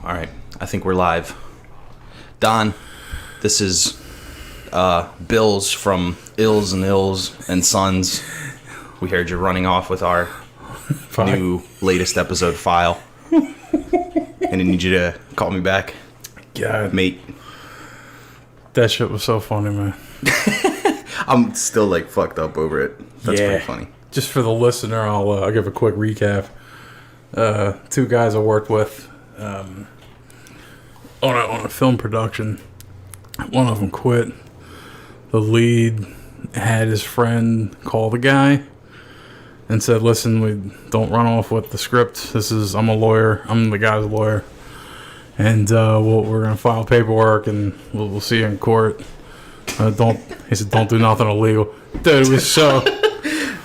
All right, I think we're live. Don, this is Bills from Ills and Ills and Sons. We heard you running off with our new latest episode file. And I need you to call me back. God, mate. That shit was so funny, man. I'm still like fucked up over it. That's pretty funny. Just for the listener, I'll give a quick recap. Two guys I worked with on a film production. One of them quit. The lead had his friend call the guy and said, "Listen, we don't run off with the script. I'm a lawyer. I'm the guy's lawyer, and we're gonna file paperwork and we'll see you in court. He said, don't do nothing illegal." Dude, it was so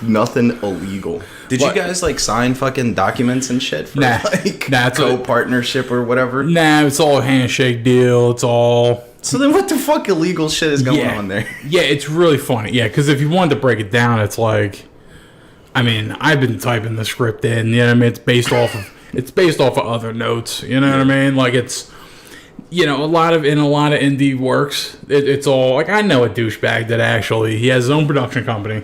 nothing illegal. Did you guys like sign fucking documents and shit for co-partnership or whatever? Nah, it's all a handshake deal. It's all. So then what the fuck illegal shit is going on there? Yeah, it's really funny. Yeah, because if you wanted to break it down, it's like, I mean, I've been typing the script in, you know what I mean? It's based off of other notes, you know what I mean? Like it's, you know, a lot of indie works, it's all, like I know a douchebag that actually, he has his own production company.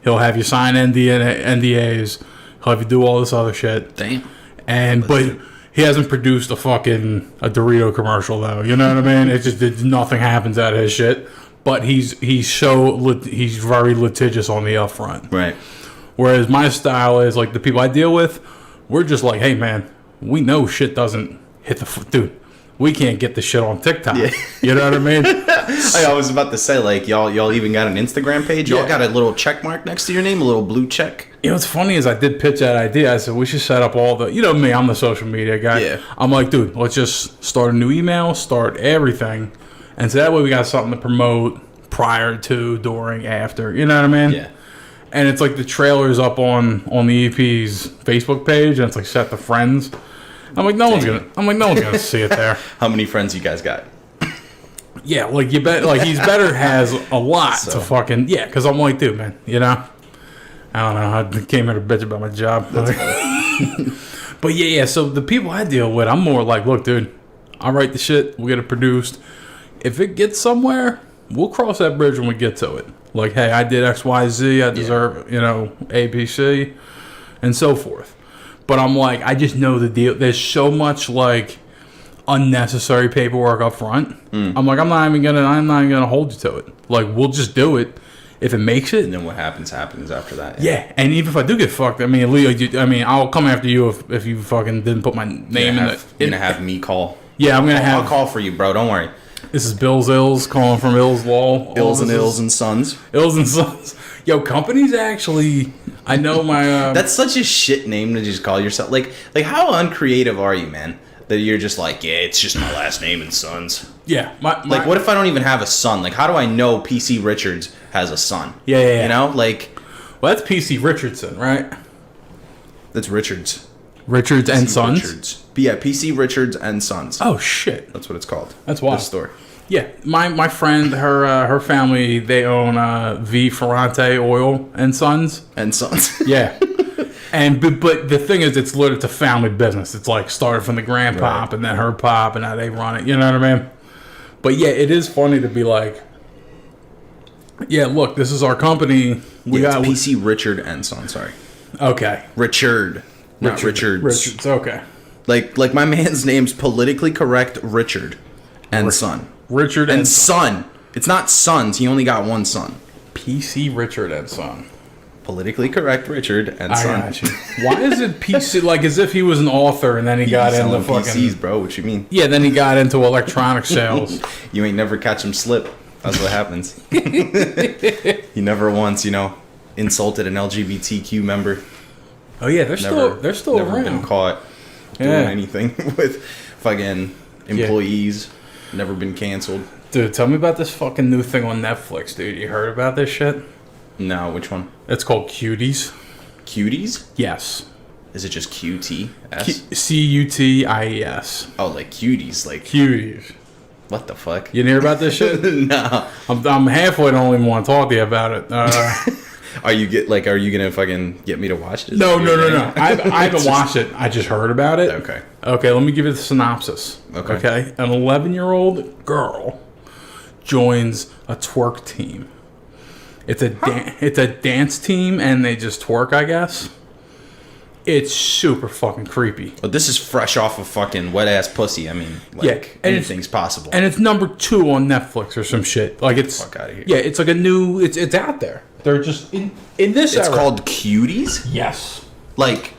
He'll have you sign NDAs. He'll have you do all this other shit. Damn. But he hasn't produced a Dorito commercial though. You know what I mean? It's just nothing happens out of his shit. But he's very litigious on the upfront. Right. Whereas my style is like the people I deal with, we're just like, hey man, we know shit doesn't hit dude. We can't get the shit on TikTok. Yeah. You know what I mean? I was about to say, like, y'all even got an Instagram page? Y'all got a little check mark next to your name? A little blue check? You know, what's funny is I did pitch that idea. I said, we should set up all the... You know me, I'm the social media guy. Yeah. I'm like, dude, let's just start a new email, start everything. And so that way we got something to promote prior to, during, after. You know what I mean? Yeah. And it's like the trailer's up on the EP's Facebook page, and it's like set to friends. I'm like, no one's gonna see it there. How many friends you guys got? Yeah, like you bet. Like he's better has a lot to fucking because I'm like, dude, man, you know, I don't know. I came here to bitch about my job, but yeah. So the people I deal with, I'm more like, look, dude, I'll write the shit. We'll get it produced. If it gets somewhere, we'll cross that bridge when we get to it. Like, hey, I did X, Y, Z. I deserve, A, B, C, and so forth. But I'm like, I just know the deal. There's so much like unnecessary paperwork up front. I'm like, I'm not even gonna hold you to it. Like, we'll just do it if it makes it. And then what happens after that. Yeah. And even if I do get fucked, I mean, Leo, I'll come after you if you fucking didn't put my name in it. You're gonna have me call. Yeah, I'll call for you, bro. Don't worry. This is Bill's Ills calling from Ills Law. Ills and Sons. Ills and Sons. Yo, companies actually. I know my. That's such a shit name to just call yourself. Like how uncreative are you, man? That you're just like, yeah, it's just my last name and Sons. Yeah. Like, what if I don't even have a son? Like, how do I know PC Richards has a son? Yeah. You know, like. Well, that's PC Richardson, right? That's Richards. Richards and Sons. Richards. Yeah, PC Richards and Sons. Oh shit. That's what it's called. That's wild. This store. Yeah, my friend, her family, they own V Ferrante Oil and Sons. And Sons. Yeah. But the thing is, it's literally a family business. It's like started from the grandpop and then her pop and how they run it. You know what I mean? But yeah, it is funny to be like, yeah, look, this is our company. We got PC Richard and Son. Sorry. Okay. Richard. Not Richards. Richards. Okay. Like my man's name's politically correct Richard and Son. Richard and Son. It's not Sons. He only got one son. PC Richard and Son. Politically correct Richard and Son. Got you. Why is it PC? Like as if he was an author and then he got into fucking PCs, bro. What you mean? Yeah, then he got into electronic sales. You ain't never catch him slip. That's what happens. He never once, insulted an LGBTQ member. Oh yeah, they're still never around. Been caught doing anything with fucking employees. Never been canceled. Dude, tell me about this fucking new thing on Netflix, dude. You heard about this shit? No, which one? It's called Cuties. Cuties? Yes. Is it just QTS? Cuties. Oh, like cuties, like Cuties. What the fuck? You didn't hear about this shit? No. I'm halfway. Don't even want to talk to you about it. Are you gonna fucking get me to watch this? No. I haven't watched it. I just heard about it. Okay. Okay, let me give you the synopsis. Okay. An 11-year-old girl joins a twerk team. It's a dance team, and they just twerk, I guess. It's super fucking creepy. But this is fresh off of fucking wet ass pussy. I mean, anything's possible. And it's number 2 on Netflix or some shit. Like it's fuck out of here. Yeah, it's like a new. It's out there. They're just in this. It's era. called Cuties. Yes. Like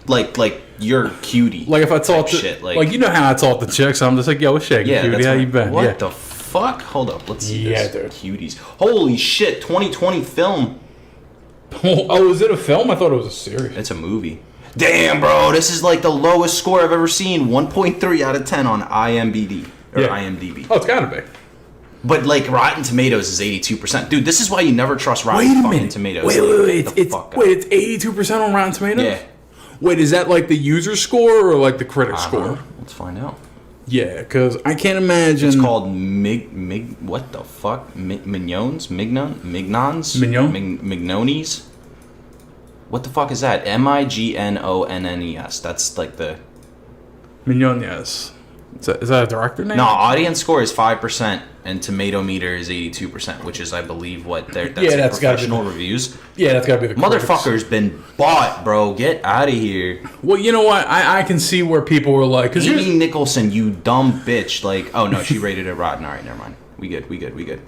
you're cutie. Like if I talk to shit, like you know how I talk to chicks, I'm just like, yo, what's shaking, cutie? How you been? What the fuck? Hold up, let's see this. Dude. Cuties. Holy shit! 2020 film. Oh, is it a film? I thought it was a series. It's a movie. Damn, bro, this is like the lowest score I've ever seen. 1.3 out of 10 on IMDb. IMDb. Oh, it's gotta be. But like Rotten Tomatoes is 82%. Dude, this is why you never trust Rotten fucking Tomatoes. Wait, it's 82% on Rotten Tomatoes? Yeah. Wait, is that like the user score or like the critic score? Let's find out. Yeah, because I can't imagine. It's called what the fuck? Mignons? Mignonis? What the fuck is that? Mignones. That's like the... Mignones. Is that a director name? No, audience score is 5% and tomato meter is 82%, which is, I believe, what that's professional reviews. Yeah, that's gotta be the motherfucker's been bought, bro. Get out of here. Well, you know what? I can see where people were like, because Amy Nicholson, you dumb bitch. Like, oh no, she rated it rotten. All right, never mind. We good.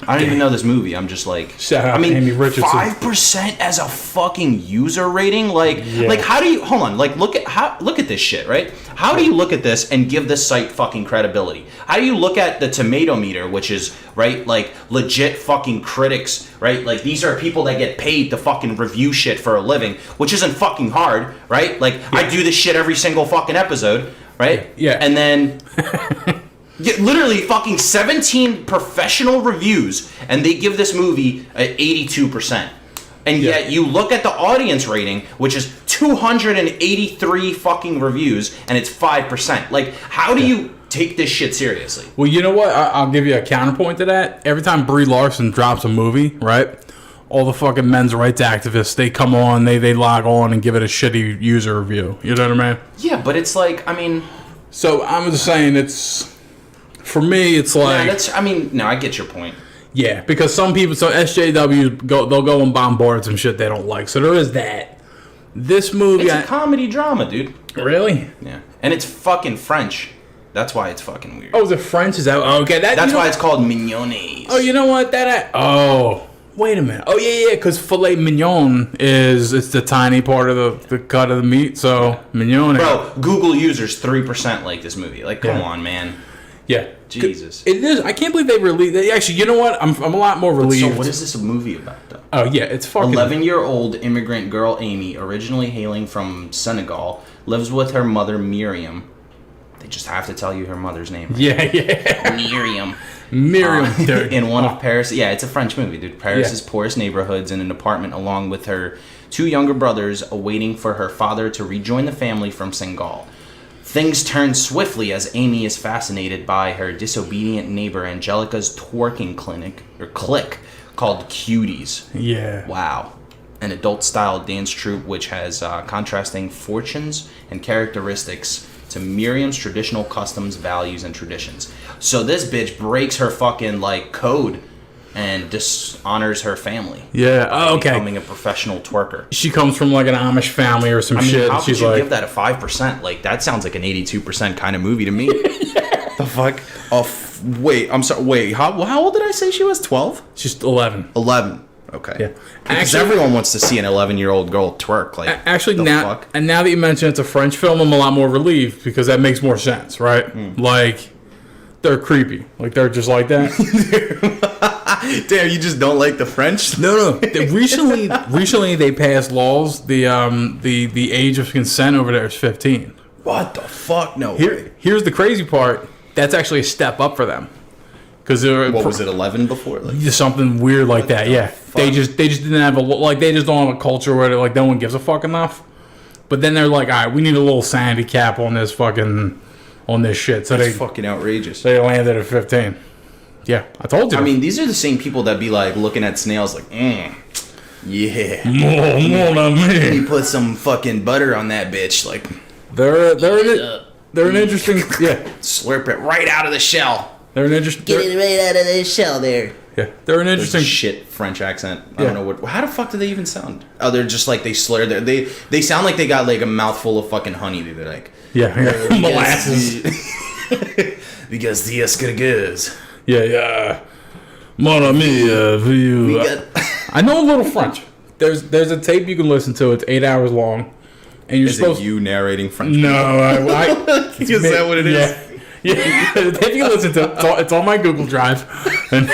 I don't even know this movie. I'm just like, shout out Amy Richardson. 5% as a fucking user rating. Like how do you hold on? Like, look at this shit, right? How do you look at this and give this site fucking credibility? How do you look at the tomato meter, which is right, like legit fucking critics, right? Like these are people that get paid to fucking review shit for a living, which isn't fucking hard, right? Like I do this shit every single fucking episode, right? Yeah. And then. Literally fucking 17 professional reviews, and they give this movie an 82%. And yet you look at the audience rating, which is 283 fucking reviews, and it's 5%. Like, how do you take this shit seriously? Well, you know what? I'll give you a counterpoint to that. Every time Brie Larson drops a movie, right? All the fucking men's rights activists, they come on, they log on and give it a shitty user review. You know what I mean? Yeah, but it's like, I mean... So, I'm just saying it's... For me, it's like... No, I get your point. Yeah, because some people... So, SJW, they'll go and bombard some shit they don't like. So, there is that. This movie... It's a comedy drama, dude. Really? Yeah. And it's fucking French. That's why it's fucking weird. Oh, is it French? Is that... Okay, that's why it's called Mignones. Oh, you know what? Wait a minute. Oh, yeah, because filet mignon it's the tiny part of the cut of the meat, so mignon. Bro, Google users 3% like this movie. Like, come on, man. Yeah. Jesus. It is. I can't believe they released... Actually, you know what? I'm a lot more relieved. So what is this a movie about, though? Oh, yeah, it's fucking... 11-year-old immigrant girl Amy, originally hailing from Senegal, lives with her mother Miriam. They just have to tell you her mother's name. Right? Yeah. Miriam. In one of Paris... Yeah, it's a French movie, dude. Paris's poorest neighborhoods in an apartment along with her 2 younger brothers awaiting for her father to rejoin the family from Senegal. Things turn swiftly as Amy is fascinated by her disobedient neighbor Angelica's twerking clique called Cuties. Yeah. Wow. An adult-style dance troupe which has contrasting fortunes and characteristics to Miriam's traditional customs, values, and traditions. So this bitch breaks her fucking, like, code and dishonors her family. Yeah. Oh, okay. Becoming a professional twerker. She comes from like an Amish family or some shit. How could you give that a 5%? Like, that sounds like an 82% kind of movie to me. Yeah. The fuck? Wait, I'm sorry. Wait, how old did I say she was? 12? She's 11. 11. Okay. Yeah. Because everyone wants to see an 11-year-old girl twerk. Like, actually, now that you mention it's a French film, I'm a lot more relieved because that makes more sense, right? Like, they're creepy. Like, they're just like that. Damn, you just don't like the French? No. Recently they passed laws. The age of consent over there is 15. What the fuck? No way. Here's the crazy part. That's actually a step up for them. Because what was it, 11 before? Like, just something weird like that. Yeah. Fuck? They just didn't have they just don't have a culture where like no one gives a fuck enough. But then they're like, all right, we need a little sanity cap on this shit. So that's fucking outrageous. They landed at 15. Yeah, I told you. I mean, these are the same people that be like looking at snails like, Yeah. Mon ami. You put some fucking butter on that bitch, like They're an interesting slurp it right out of the shell. They're an interesting. Get it right out of the shell there. Yeah, they're an There's interesting. a shit French accent. I don't know what. How the fuck do they even sound? Oh, they're just like they slur. They sound like they got like a mouthful of fucking honey. Dude. They're like Molasses. because the escargots. Yeah. Mon ami, We got. I know a little French. There's a tape you can listen to. It's 8 hours long, and you're Is supposed. it you narrating French? No, I Is that what it is? Yeah. Yeah, the tape you can listen to. It's on my Google Drive. And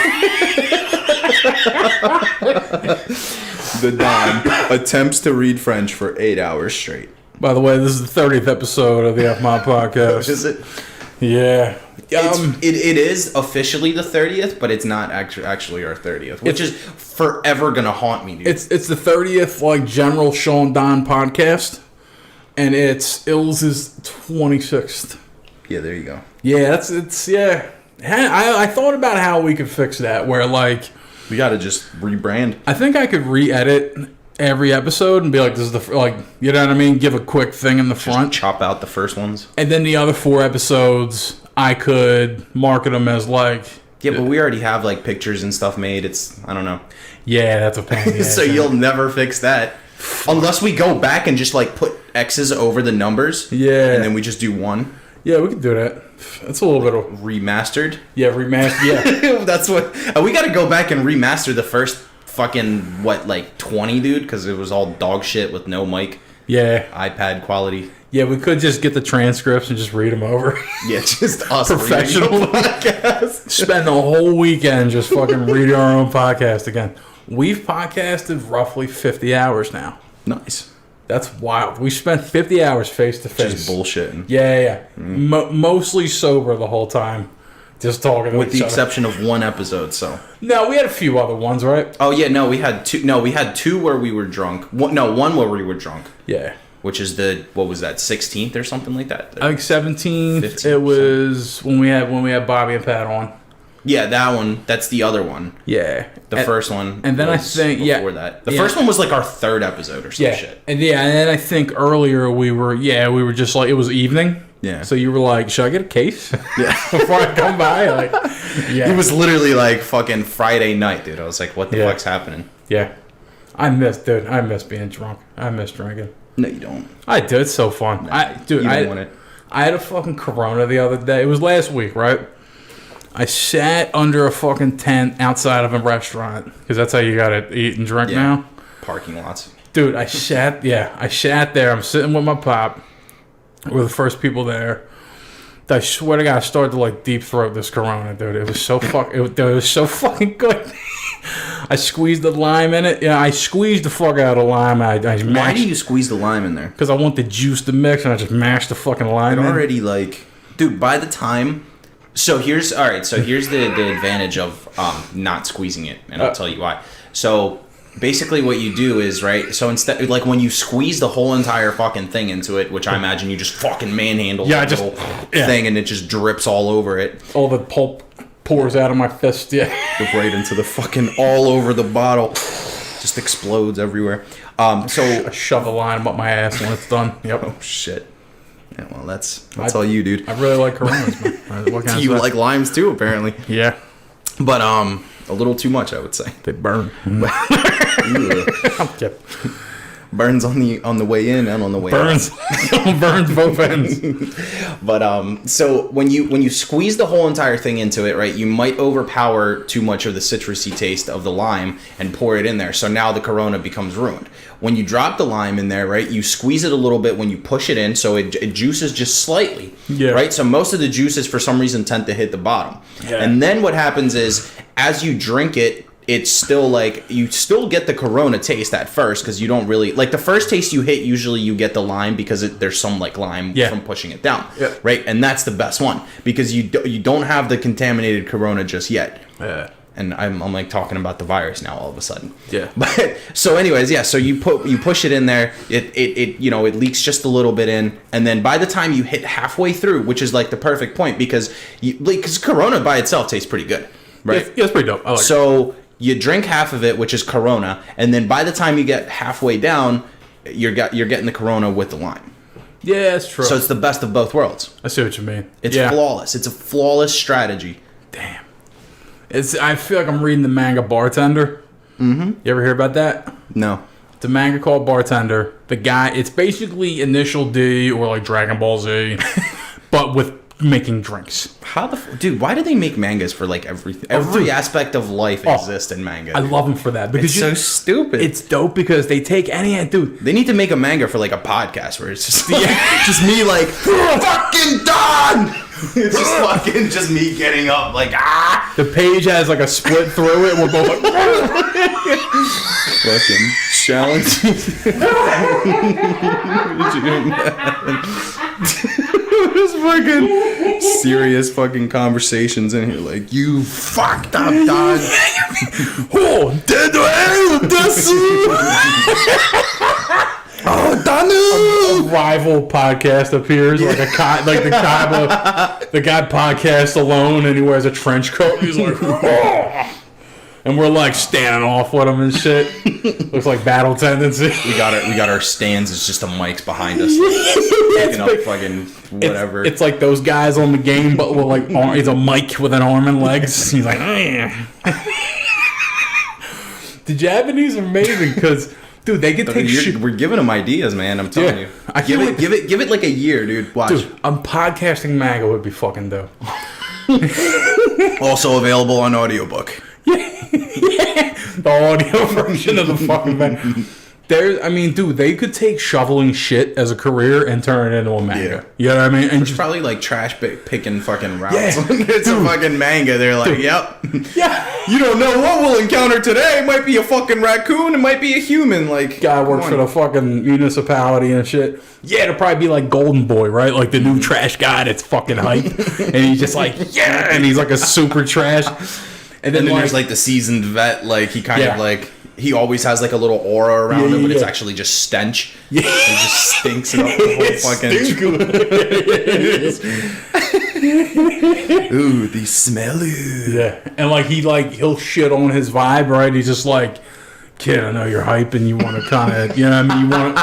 The Don attempts to read French for 8 hours straight. by the way, this is the 30th episode of the F Mod podcast. Is it? Yeah. It is officially the 30th, but it's not actually our 30th, which is forever gonna haunt me, dude. It's the 30th like General Sean Don podcast, and it's Ills' 26th. Yeah, there you go. Yeah, it's. I thought about how we could fix that, where like We gotta just rebrand. I think I could re-edit every episode and be like, this is you know what I mean? Give a quick thing in the front, Chop out the first ones. and then the other 4 episodes I could market them as like. Yeah, but we already have like pictures and stuff made. I don't know. Yeah, that's a pain. in the So ass. you'll never fix that. Unless we go back and just like put X's over the numbers. Yeah. And then we just do one Yeah, we could do that. It's a little bit of remastered. remaster. Yeah, That's what we got to go back and remaster the first fucking 20, dude, because it was all dog shit with no mic, yeah, iPad quality. yeah. We could just get the transcripts and just read them over. Yeah, just us Professional reading the podcast. Spend the whole weekend just fucking reading our own podcast again. We've podcasted roughly 50 hours now. Nice. That's wild. We spent 50 hours face to face. Just bullshitting. Yeah. Mostly sober the whole time. Just talking to With each the other. exception of one episode, so. No, we had a few other ones, right? Oh yeah, no, we had two. No, we had two where we were drunk. One where we were drunk, Yeah. which is what was that, 16th or something like that? I think 17th. 15th, It was when we had Bobby and Pat on. Yeah, that one. That's the other one. Yeah. The first one. and then I was think- yeah, before that. The yeah. first one was like our third episode or some Yeah. shit. And then I think earlier we were just like, it was evening. Yeah. So you were like, should I get a case? Yeah. Before I come by? Like, yeah. It was literally like fucking Friday night, dude. I was like, what the Yeah. fuck's happening? Yeah. I miss being drunk. I miss drinking. No, you don't. I do. It's so fun. You don't want it. I had a fucking Corona the other day. It was last week, right? I sat under a fucking tent outside of a restaurant because that's how you gotta eat and drink Yeah. now. Parking lots. Dude, I sat there. I'm sitting with my pop. We're the first people there. I swear to God, I started to like deep throat this Corona, dude. It was so it was so fucking good. I squeezed the lime in it. Yeah, I squeezed the fuck out of lime. I Why mashed do you squeeze the lime in there? because I want the juice to mix, and I just mashed the fucking lime in. Already like, dude. By the time, so here's the advantage of not squeezing it, and I'll tell you why. So basically, what you do is so instead, like when you squeeze the whole entire fucking thing into it, which I imagine you just fucking manhandle Yeah, I the just- whole yeah. thing, and it just drips all over it. All the pulp pours out of my fist. Yeah. Right into the fucking all over the bottle. Just explodes everywhere. So I shove the lime up my ass when it's done. Yep. oh shit. Yeah, well that's all you, dude. I really like Coronas, man. What can I You say? like limes too, apparently. Yeah. But a little too much, I would say. They burn. Ugh. I'm kidding. Burns on the way in and on the way out. Burns. Burns both ends. But so when you squeeze the whole entire thing into it, right, you might overpower too much of the citrusy taste of the lime and pour it in there. So now the Corona becomes ruined. When you drop the lime in there, right, you squeeze it a little bit when you push it in, so it juices just slightly. Yeah. Right. So most of the juices, for some reason, tend to hit the bottom. Yeah. And then what happens is, as you drink it, it's still like you still get the Corona taste at first because you don't really like the first taste you hit. Usually you get the lime because there's some like lime Yeah. from pushing it down, Yeah. right? And that's the best one because you don't have the contaminated Corona just yet. Yeah. And I'm like talking about the virus now all of a sudden. Yeah. But so anyways, yeah. So you push it in there. It leaks just a little bit in, and then by the time you hit halfway through, which is like the perfect point because Corona by itself tastes pretty good, right? Yeah, it's pretty dope. I like it. So you drink half of it, which is Corona, and then by the time you get halfway down, you're getting the Corona with the lime. Yeah, that's true. So it's the best of both worlds. I see what you mean. It's flawless. It's a flawless strategy. Damn. I feel like I'm reading the manga Bartender. Mm-hmm. You ever hear about that? No. It's a manga called Bartender. The guy, it's basically Initial D or like Dragon Ball Z, but with making drinks. Dude, why do they make mangas for like everything? Every aspect of life exists in manga. I love them for that because It's so stupid. It's dope because they take dude. They need to make a manga for like a podcast where it's just like, just me like fucking done. It's just me getting up like The page has like a split through it, and we're both like fucking challenge. There's fucking serious fucking conversations in here like you fucked up dog. oh, dead this Oh, Danu! a rival podcast appears like the guy podcast alone, and he wears a trench coat. He's like, oh! And we're like standing off with him and shit. Looks like Battle Tendency. We got our stands. It's just the mics behind us, picking up fucking whatever. It's like those guys on the game, but with like it's a mic with an arm and legs. He's like, oh, yeah. The Japanese are amazing because, dude, they could take shit. We're giving them ideas, man. I'm telling you. I can't give it like a year, dude. Watch. Dude, podcasting manga would be fucking dope. Also available on audiobook. The audio version of the fucking thing. Dude, they could take shoveling shit as a career and turn it into a manga. Yeah. You know what I mean? And It's probably like trash picking fucking routes. Yeah. It's a fucking manga. They're like, yep. yeah. You don't know what we'll encounter today. It might be a fucking raccoon. It might be a human. Like, Guy works for the fucking municipality and shit. Yeah, it'll probably be like Golden Boy, right? Like the new trash guy that's fucking hype. And he's just like, yeah. And he's like a super trash. And then there's like the seasoned vet. Like, he kind of like... He always has like a little aura around him, but it's actually just stench. Yeah. It just stinks it up the whole fucking... Ooh, they smell it. Yeah. And like he'll shit on his vibe, right? He's just like, kid, I know you're hype and you want to kind of, you know what I mean? You want to...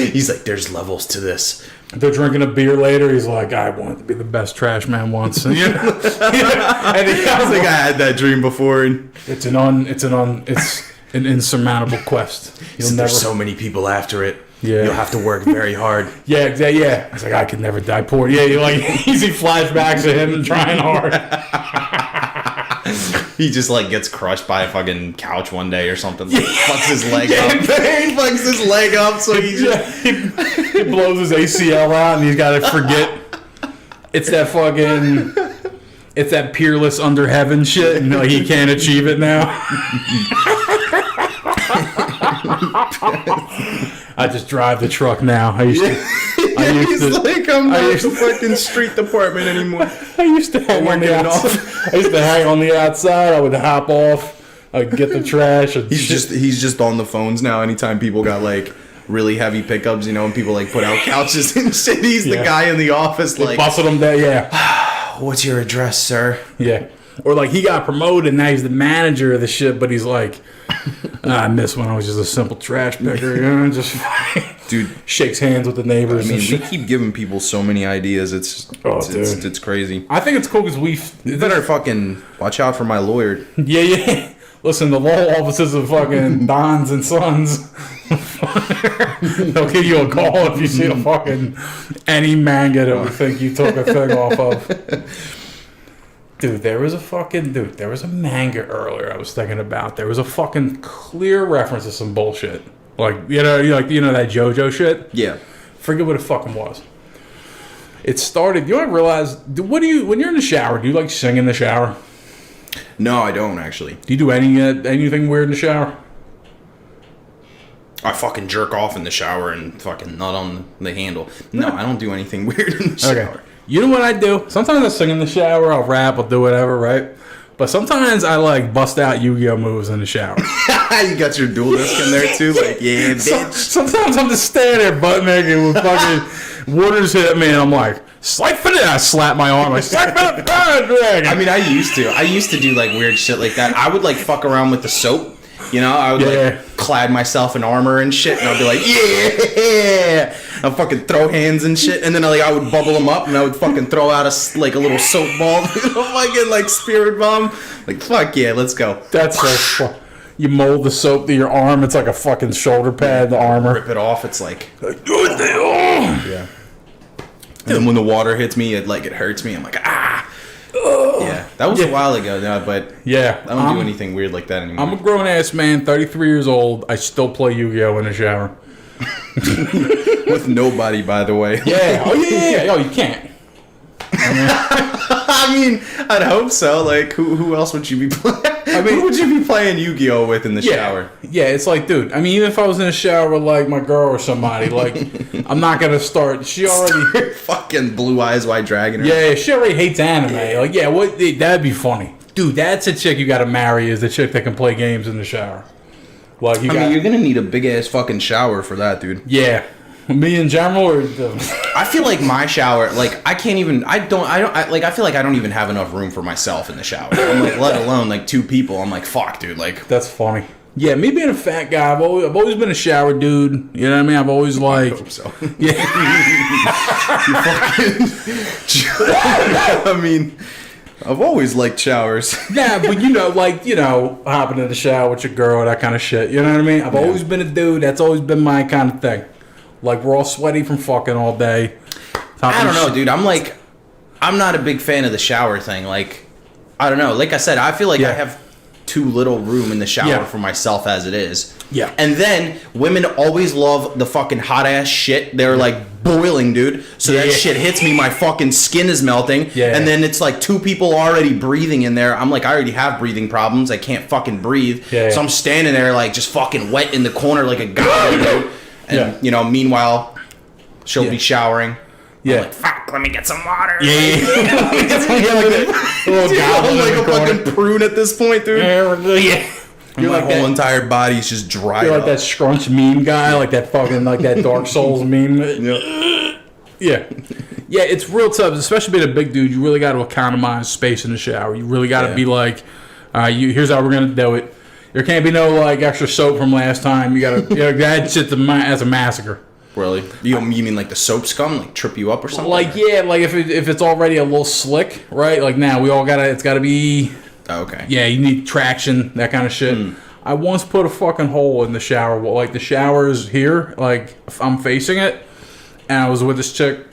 He's like, there's levels to this. They're drinking a beer later. He's like, I wanted to be the best trash man once. And, and I think I had that dream before. And it's an insurmountable quest. There's so many people after it. Yeah. You'll have to work very hard. Yeah. It's like, I could never die poor. Yeah, you're like easy flashbacks of him trying hard. He just like gets crushed by a fucking couch one day or something. Like, fucks his leg up. He fucks his leg up, so he just he blows his ACL out, and he's got to forget. It's that peerless under heaven shit, and like he can't achieve it now. I just drive the truck now. I'm not the fucking street department anymore. I used to hang on the outside. I used to hang on the outside. I would hop off. I'd get the trash. He's just on the phones now. Anytime people got like really heavy pickups, you know, and people like put out couches and shit. He's the guy in the office, like busted him there. Yeah. What's your address, sir? Yeah. Or like he got promoted, now he's the manager of the shit, but he's like, I miss when I was just a simple trash picker, you know, just dude shakes hands with the neighbors. I mean, we keep giving people so many ideas. It's crazy. I think it's cool because you better fucking watch out for my lawyer. Yeah. Listen, the law offices of fucking Dons and Sons. They'll give you a call if you see any manga that we think you took a thing off of. Dude, there was a manga earlier I was thinking about. There was a fucking clear reference to some bullshit. Like, you know that JoJo shit? Yeah. Forget what it fucking was. It started, you know what I realized? When you're in the shower, do you like sing in the shower? No, I don't actually. Do you do anything weird in the shower? I fucking jerk off in the shower and fucking nut on the handle. No, I don't do anything weird in the shower. Okay. You know what I do? Sometimes I sing in the shower, I'll rap, I'll do whatever, right? But sometimes I like bust out Yu-Gi-Oh moves in the shower. You got your dual disc in there too? Like, yeah, bitch. Sometimes I'm just standing there butt naked with fucking waters hit me and I'm like, Slide for it. I slap my arm. Like, slide for it. Dragon. I mean, I used to do like weird shit like that. I would like fuck around with the soap. You know, I would like clad myself in armor and shit, and I'd be like, yeah, I'd fucking throw hands and shit, and then like I would bubble them up, and I would fucking throw out a little soap ball, fucking like spirit bomb, like fuck yeah, let's go. That's so fun. You mold the soap to your arm. It's like a fucking shoulder pad, the armor. Rip it off. It's like, yeah. And then when the water hits me, it hurts me. I'm like, ah. Yeah, that was a while ago, but yeah, I don't do anything weird like that anymore. I'm a grown ass man, 33 years old. I still play Yu-Gi-Oh in the shower. With nobody, by the way. Yeah. Oh yeah. Oh, you can't. I mean, I'd hope so. Like, who else would you be playing? I mean, who would you be playing Yu-Gi-Oh with in the shower? Yeah, it's like, dude. I mean, even if I was in the shower with like my girl or somebody, like, I'm not gonna start. She already fucking Blue Eyes White Dragon. Yeah, she already hates anime. Like, yeah, that'd be funny, dude. That's a chick you gotta marry. Is the chick that can play games in the shower. Like, you're gonna need a big ass fucking shower for that, dude. Yeah. Me in general, or I feel like my shower, like I can't even. I feel like I don't even have enough room for myself in the shower. I'm like, let alone like two people. I'm like, fuck, dude. Like that's funny. Yeah, me being a fat guy, I've always been a shower dude. You know what I mean? I've always like. I hope so. Yeah. I mean, I've always liked showers. Yeah, but hopping in the shower with your girl, that kind of shit. You know what I mean? I've always been a dude. That's always been my kind of thing. Like, we're all sweaty from fucking all day. I don't know, dude. I'm not a big fan of the shower thing. Like, I don't know. Like I said, I feel like I have too little room in the shower for myself as it is. Yeah. And then women always love the fucking hot ass shit. They're like boiling, dude. So that shit hits me. My fucking skin is melting. Yeah. And then it's like two people already breathing in there. I'm like, I already have breathing problems. I can't fucking breathe. Yeah. So I'm standing there like just fucking wet in the corner like a guy, dude. And, meanwhile, she'll be showering. Yeah. I'm like, fuck, let me get some water. Yeah. I'm like a fucking prune at this point, dude. Yeah. You're like whole entire body's just dried You're like up. that scrunch meme guy, like that fucking, like that Dark Souls meme. Yeah. Yeah, it's real tough, especially being a big dude. You really got to economize space in the shower. You really got to be like, here's how we're going to do it. There can't be no like extra soap from last time. You gotta, that shit's as a massacre. Really? You mean like the soap scum, like trip you up or something? Like like if it's already a little slick, right? Like now we all it's gotta be. Okay. Yeah, you need traction, that kind of shit. I once put a fucking hole in the shower. Like the shower is here, like I'm facing it, and I was with this chick,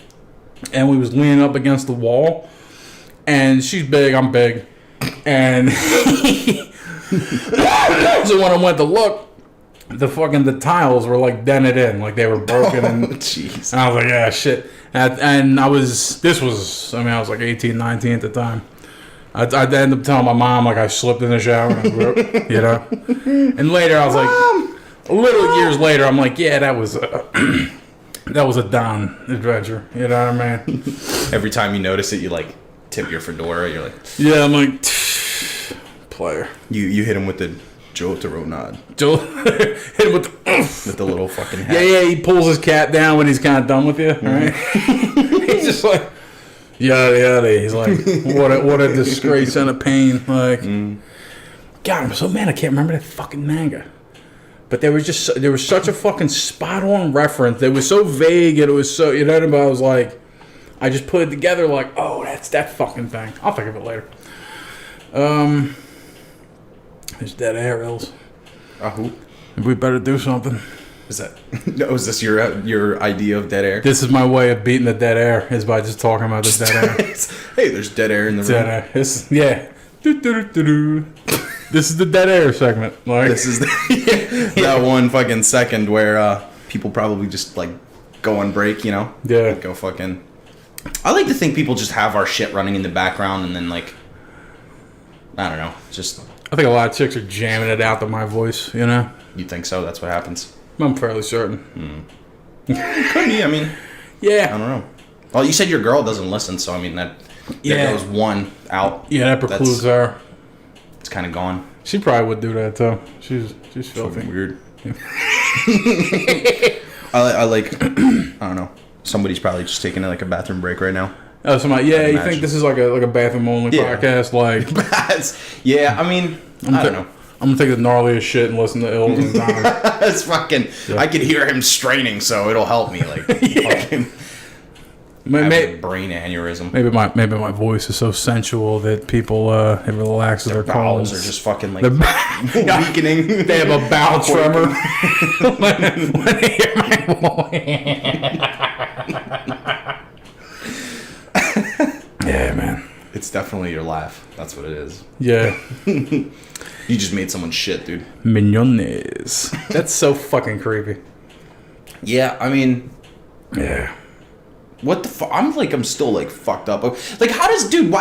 and we was leaning up against the wall, and she's big, I'm big, and. So when I went to look, the tiles were like dented in, like they were broken, and jeez. And I was like, yeah, shit. And I was like 18, 19 at the time. I ended up telling my mom like I slipped in the shower, and And later I was like, years later, I'm like, yeah, that was a Don adventure. You know what I mean? Every time you notice it, you like tip your fedora. You're like, yeah, I'm like. Player. You hit him with the Jotaro nod. Joe hit him with the little fucking hat. Yeah, he pulls his cap down when he's kind of done with you, right? He's just like, yada yada. He's like, what a disgrace and a pain. Like, God, I'm so mad I can't remember that fucking manga. But there was such a fucking spot on reference. It was so vague and it was so, but I was like, I just put it together like, oh, that's that fucking thing. I'll think of it later. There's dead air, Ills. Who? We better do something. Is this your idea of dead air? This is my way of beating the dead air, is by just talking about the dead air. Hey, there's dead air in the room. Air. Yeah. This is the dead air segment. Like, this is that one fucking second where people probably just like go on break, Yeah. Go fucking. I like to think people just have our shit running in the background and then like, I don't know, just. I think a lot of chicks are jamming it out to my voice, You think so? That's what happens? I'm fairly certain. Could be, I mean. Yeah. I don't know. Well, you said your girl doesn't listen, so I mean, there goes one out. Yeah, that precludes her. It's kind of gone. She probably would do that, too. She's filthy. Weird. I like, I don't know. Somebody's probably just taking like a bathroom break right now. Oh, somebody, yeah, you imagine. think this is like a bathroom only Yeah. podcast? Like, Yeah, I mean, I don't know. I'm gonna take the gnarliest shit and listen to Ills and Don. It's fucking. I could hear him straining, so it'll help me. Like, fucking have a brain aneurysm. Maybe my voice is so sensual that people it relaxes their Bowels colons. are just fucking like Yeah. weakening. They have a bowel tremor when they hear my voice. Yeah, man. It's definitely your laugh. That's what it is. Yeah. You just made someone shit, dude. Mignones. That's so fucking creepy. Yeah, I mean, Yeah. what the fuck? I'm still like fucked up. Like, why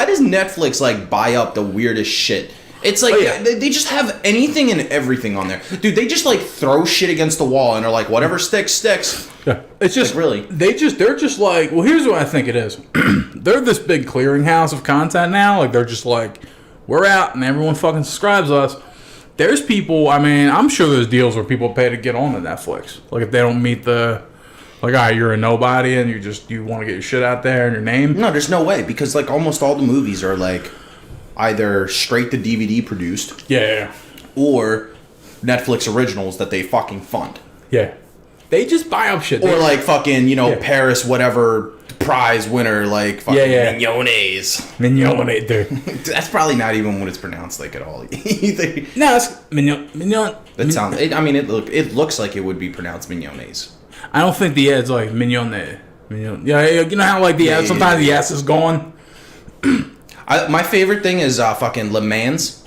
does Netflix like buy up the weirdest shit? It's like, they just have anything and everything on there. Dude, they just like throw shit against the wall and are like, whatever sticks, sticks. Yeah. It's just Like, really? they're just like, well, here's what I think it is. They're this big clearinghouse of content now. Like, they're just like, we're out and everyone fucking subscribes to us. There's people, I mean, I'm sure there's deals where people pay to get on to Netflix. Like, if they don't meet the, like, all right, you're a nobody and you want to get your shit out there and your name. No, there's no way, because like almost all the movies are like either straight to DVD produced Yeah. or Netflix originals that they fucking fund. Yeah. They just buy up shit. Or like fucking, Yeah. Paris whatever prize winner, like fucking Mignones. Mignone, dude. That's probably not even what it's pronounced like at all either. No, it's mignon. That sounds. It looks like it would be pronounced Mignones. I don't think the Ed's like mignone. Mignon. Yeah, you know how like the Ed, sometimes the S is gone? My favorite thing is fucking Le Mans.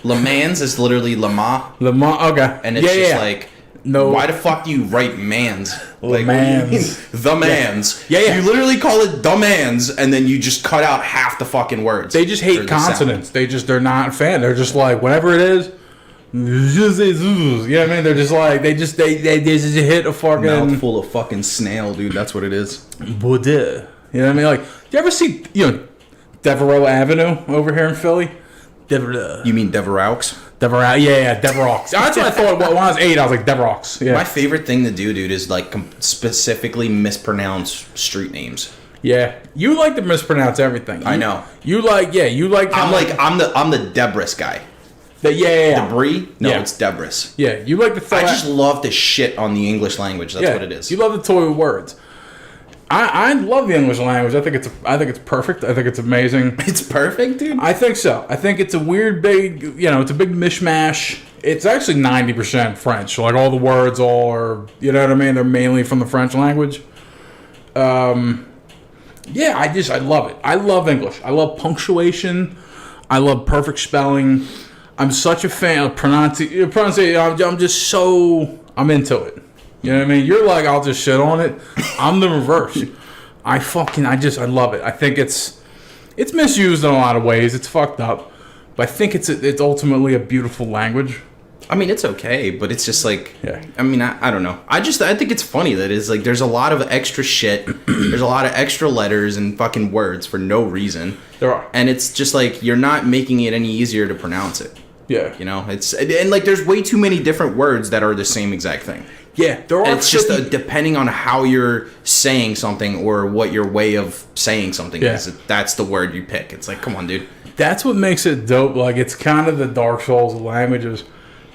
Le Mans is literally Le Mans, Le Mans, okay. and it's like, no. why the fuck do you write Mans? Like, Mans. what do you mean? The Mans. Yeah. You literally call it the Mans, and then you just cut out half the fucking words. They just or hate the sound. consonants. They're not a fan. They're just like, whatever it is, you know what I mean? They're just like, they just hit a fucking Mouthful of fucking snail, dude. That's what it is. Boudet. You know what I mean? Like, do you ever see, Devereaux Avenue over here in Philly? Devereaux. You mean Deveraux? Devereaux. Yeah, Devereaux. That's what I thought when I was 8. I was like, Devereaux. Yeah. My favorite thing to do, dude, is like specifically mispronounce street names. Yeah. You like to mispronounce everything. I know. You like. I'm the Debris guy. Yeah. Debris? No, Yeah. it's Debris. Yeah, you like to throw I just love to shit on the English language. That's what it is. You love to toy with words. I love the English language. I think it's perfect. I think it's amazing. It's perfect, dude. I think so. I think it's a weird big, it's a big mishmash. It's actually 90% French. Like all the words are, you know what I mean? They're mainly from the French language. Yeah, I love it. I love English. I love punctuation. I love perfect spelling. I'm such a fan of pronunciation. I'm into it. You know what I mean? You're like, I'll just shit on it. I'm the reverse. I love it. I think it's misused in a lot of ways. It's fucked up. But I think it's ultimately a beautiful language. I mean, it's okay, but it's just like, Yeah. I mean, I don't know. I think it's funny that it's like there's a lot of extra shit. There's a lot of extra letters and fucking words for no reason. There are. And it's just like you're not making it any easier to pronounce it. Yeah. And like there's way too many different words that are the same exact thing. Yeah, there are. And it's just depending on how you're saying something or what your way of saying something is. That's the word you pick. It's like, come on, dude. That's what makes it dope. Like, it's kind of the Dark Souls of languages.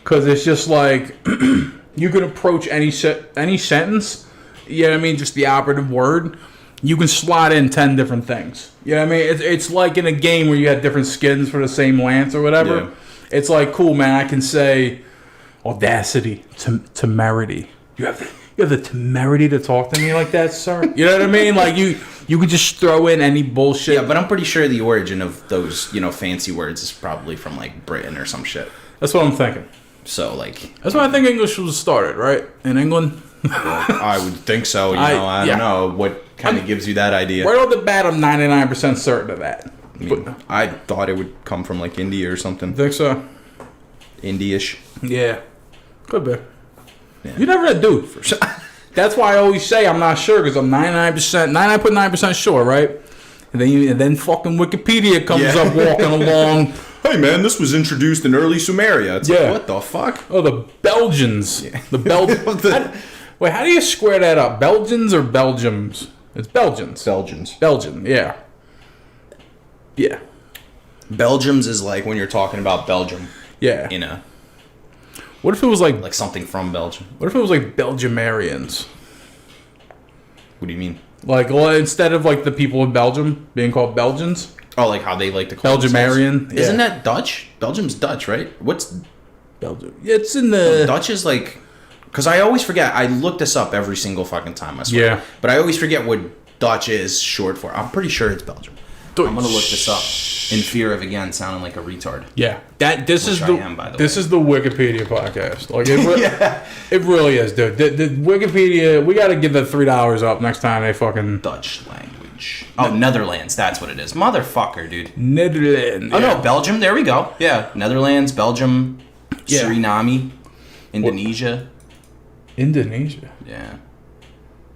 Because it's just like, you can approach any sentence, you know what I mean, just the operative word. You can slot in 10 different things. You know what I mean? It's like in a game where you had different skins for the same lance or whatever. Yeah. It's like, cool, man, I can say audacity, temerity. You have the temerity to talk to me like that, sir? You know what I mean? Like, you could just throw in any bullshit. Yeah, but I'm pretty sure the origin of those, fancy words is probably from like Britain or some shit. That's what I'm thinking. So like, That's why I think English was started, right? In England? I would think so. I don't know what kind of gives you that idea. Right off the bat, I'm 99% certain of that. I thought it would come from like India or something. Think so? Indie-ish. Yeah. Could be. Yeah. You never do. For sure. That's why I always say I'm not sure, because I'm 99.9% sure, right? And then fucking Wikipedia comes up walking along. Hey man, this was introduced in early Sumeria. It's Yeah. like, what the fuck? Oh, the Belgians. The Belgians. Wait, how do you square that up? Belgians or Belgiums? It's Belgians. Belgians. Belgian, yeah. Yeah. Belgium's is like when you're talking about Belgium. Yeah. You know, What if it was like something from Belgium. what if it was like Belgiumarians? What do you mean? Like, well, instead of like the people of Belgium being called Belgians, Oh, like how they like to call Belgiumarian. themselves? Isn't that Dutch? Belgium's Dutch, right? What's Belgium? It's in the Dutch is like, because I always forget. I look this up every single fucking time. I swear. Yeah. But I always forget what Dutch is short for. I'm pretty sure it's Belgium. I'm gonna look this up in fear of again sounding like a retard. Yeah, this is I the am, by the this way. is the Wikipedia podcast. Like it, Yeah. it really is, dude. The Wikipedia, we got to give the $3 up next time they fucking Dutch language. Oh, Netherlands. That's what it is. Motherfucker, dude. Netherlands. Oh no, Belgium. There we go. Yeah, Netherlands, Belgium, Yeah. Suriname, Indonesia. Indonesia. Yeah,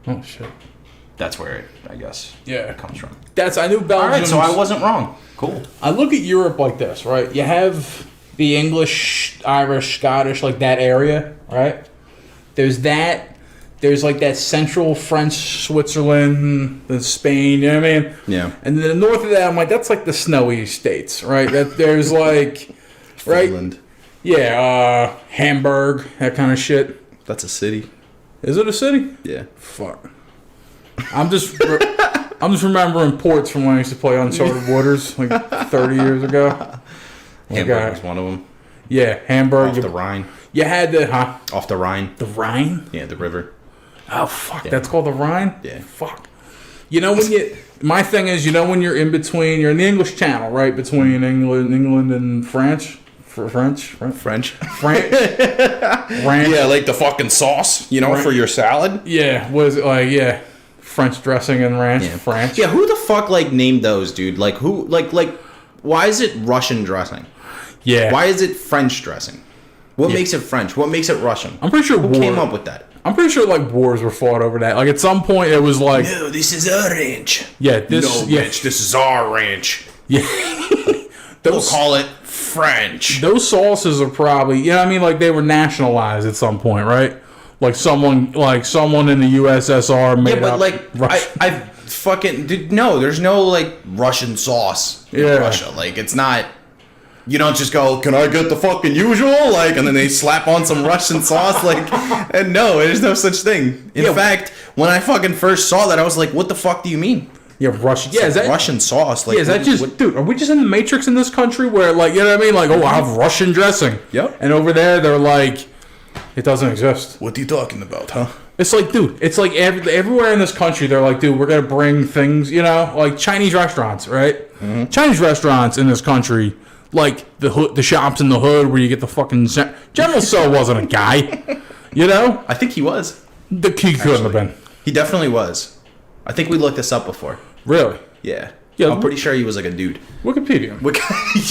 Oh shit. that's where it, I guess, Yeah, comes from. I knew Belgium. All right, so I wasn't wrong. Cool. I look at Europe like this, right? You have the English, Irish, Scottish, like that area, right? There's that. There's like that central French, Switzerland, the Spain, you know what I mean? Yeah. And then the north of that, I'm like, that's like the snowy states, right? That there's like, right? Finland. Yeah, Hamburg, that kind of shit. That's a city. Is it a city? Yeah. Fuck. I'm just remembering ports from when I used to play Uncharted Waters like 30 years ago. Hamburg was one of them. Yeah, Hamburg. Off the Rhine. You had the Off the Rhine. the Rhine. Yeah, the river. Oh fuck, that's called the Rhine. Yeah. Fuck. You know when you. My thing is, you know when you're in between, you're in the English Channel, right between England and French. French. French. Yeah, like the fucking sauce, for your salad. Yeah, was it like French dressing and ranch, Yeah. French. Yeah, who the fuck named those, dude? Like who? Like why is it Russian dressing? Yeah. Why is it French dressing? What makes it French? What makes it Russian? I'm pretty sure Who came up with that? I'm pretty sure like wars were fought over that. Like at some point it was like No, this is our ranch. this this is our ranch. yeah. We'll call it French. Those sauces are probably, you know what I mean, like they were nationalized at some point, right? Like someone in the USSR made Yeah, but up like Russian. I fucking no. There's no like Russian sauce in Yeah. Russia. Like it's not. You don't just go, can I get the fucking usual? Like, and then they slap on some Russian sauce. Like, and no, there's no such thing. In fact, when I fucking first saw that, I was like, what the fuck do you mean? Yeah, Russian. Yeah, is that Russian sauce? Like, yeah, is that just dude? Are we just in the Matrix in this country where like you know what I mean? Like, oh, I have Russian dressing. Yep. And over there, they're like, it doesn't exist. What are you talking about, huh? It's like, dude, it's like everywhere in this country, they're like, dude, we're gonna bring things, like Chinese restaurants, right? Mm-hmm. Chinese restaurants in this country, like the shops in the hood where you get the fucking General Tso wasn't a guy, I think he was. The key couldn't have been. He definitely was. I think we looked this up before. Really? Yeah. Yeah, I'm pretty sure he was like a dude. Wikipedia.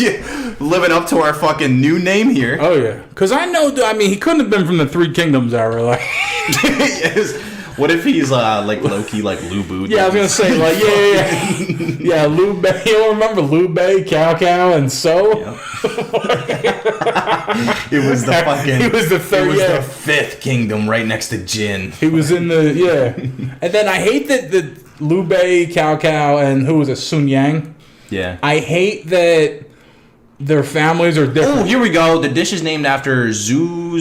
Yeah, living up to our fucking new name here. Oh yeah, because I know. I mean, he couldn't have been from the Three Kingdoms era. Like, Yes. What if he's like low-key like Lu Bu? yeah, I was gonna say like, yeah, Liu Bei. You don't remember Liu Bei, Cao Cao, and So? Yeah. It was the fucking. He was the third. It was Yeah, the fifth kingdom right next to Jin. he was in the And then I hate that the Liu Bei, Cao Cao, and who was it, Sun Yang. Yeah. I hate that their families are Oh, different. here we go. The dish is named after Zhu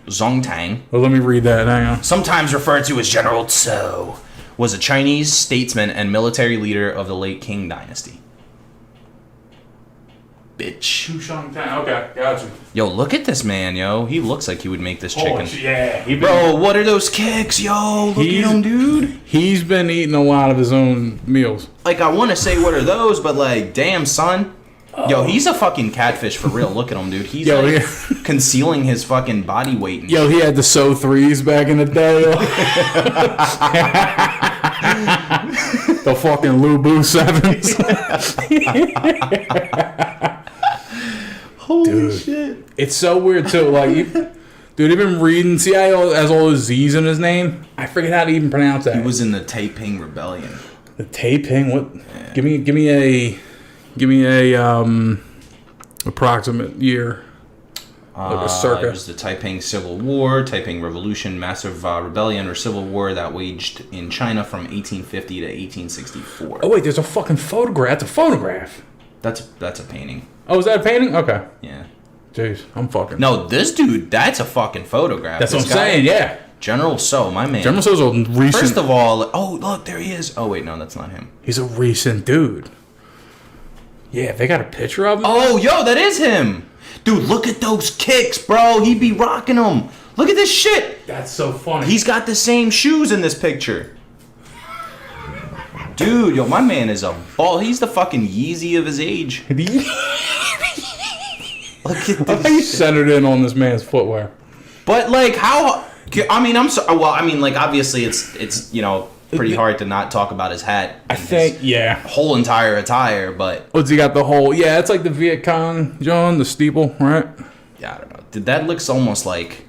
Zongtang, Well, let me read that. Hang on. sometimes referred to as General Tso, was a Chinese statesman and military leader of the late Qing dynasty. Bitch. Okay, got you. Yo, look at this man, yo. He looks like he would make this chicken. Yeah, Bro, what are those kicks, yo? Look at him, dude. He's been eating a lot of his own meals. Like, I want to say what are those, but like, damn, son. Yo, he's a fucking catfish for real. Look at him, dude. He's Yo, like yeah. concealing his fucking body weight. And Yo, he had the So 3s back in the day. The fucking Lu Bu 7s. Holy shit. It's so weird, too. Like, dude, even reading, see how he has all those Z's in his name? I forget how to even pronounce that. He was in the Taiping Rebellion. The Taiping? What? Yeah. Give me a approximate year. Like a circa. It was the Taiping Civil War, Taiping Revolution, massive rebellion or civil war that waged in China from 1850 to 1864. Oh wait, there's a fucking photograph. It's a photograph. That's a painting. Oh, is that a painting? Okay. Yeah. Jeez, I'm fucking. No, this dude, that's a fucking photograph. That's This what I'm guy, saying. Yeah. General So, my man. General So's a recent. First of all, oh look, there he is. Oh wait, no, that's not him. He's a recent dude. Yeah, they got a picture of him. Oh, yo, that is him. Dude, look at those kicks, bro. He be rocking them. Look at this shit. That's so funny. He's got the same shoes in this picture. Dude, yo, my man is a ball. He's the fucking Yeezy of his age. Look at How this. you centered in on this man's footwear? But like, how? I mean, I'm so. Well, I mean, like, obviously, it's pretty hard to not talk about his hat. I and think, his yeah. whole entire attire, but What's he got the whole? Yeah, it's like the Viet Cong, John, the steeple, right? yeah, I don't know. Dude, that looks almost like,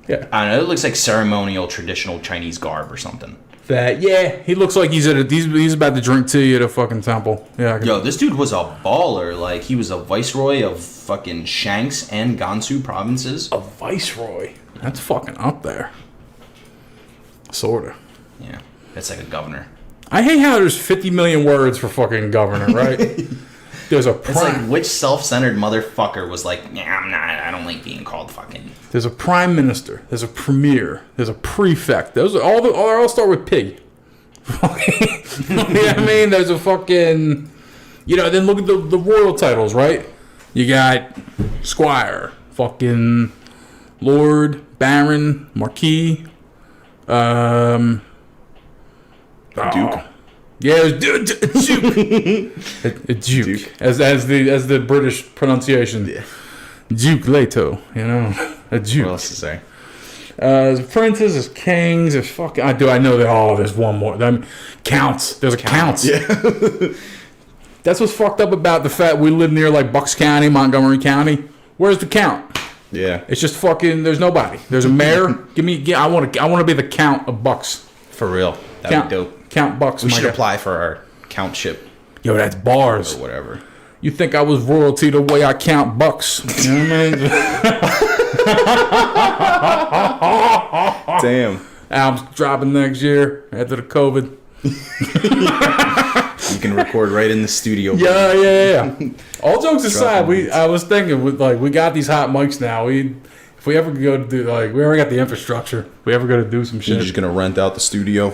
Yeah. I don't know. It looks like ceremonial, traditional Chinese garb or something. That, yeah, he looks like he's he's about to drink tea at a fucking temple. Yeah. I can, Yo, this dude was a baller. Like, he was a viceroy of fucking Shanks and Gansu provinces. a viceroy. That's fucking up there. Sorta. Yeah, it's like a governor. I hate how there's 50 million words for fucking governor, right? There's a It's like, prime. which self-centered motherfucker was like, yeah, I don't like being called fucking. There's a prime minister. There's a premier. There's a prefect. Those are all. They all start with P. You know what I mean? There's a fucking. Then look at the royal titles, right? You got Squire, fucking Lord, Baron, Marquis, Duke. Yeah, it was Duke. Duke. As the British pronunciation. Yeah. Duke Leto, a Duke. What else is there? There's princes, there's kings, there's fucking. I know that. Oh, there's one more. Counts. There's a counts. Yeah. That's what's fucked up about the fact we live near like Bucks County, Montgomery County. Where's the count? Yeah. It's just fucking. There's nobody. There's a mayor. I want to be the count of Bucks. For real. That'd be dope. Count Bucks. We my should guy. apply for our countship Yo, that's bars. or whatever. You think I was royalty the way I count bucks? You know what I mean? Damn. Album's dropping next year after the COVID. You can record right in the studio. Yeah. All jokes aside, Dropping I was thinking we got these hot mics now. If we ever go to do we already got the infrastructure. If we ever go to do some shit, You're just gonna rent out the studio.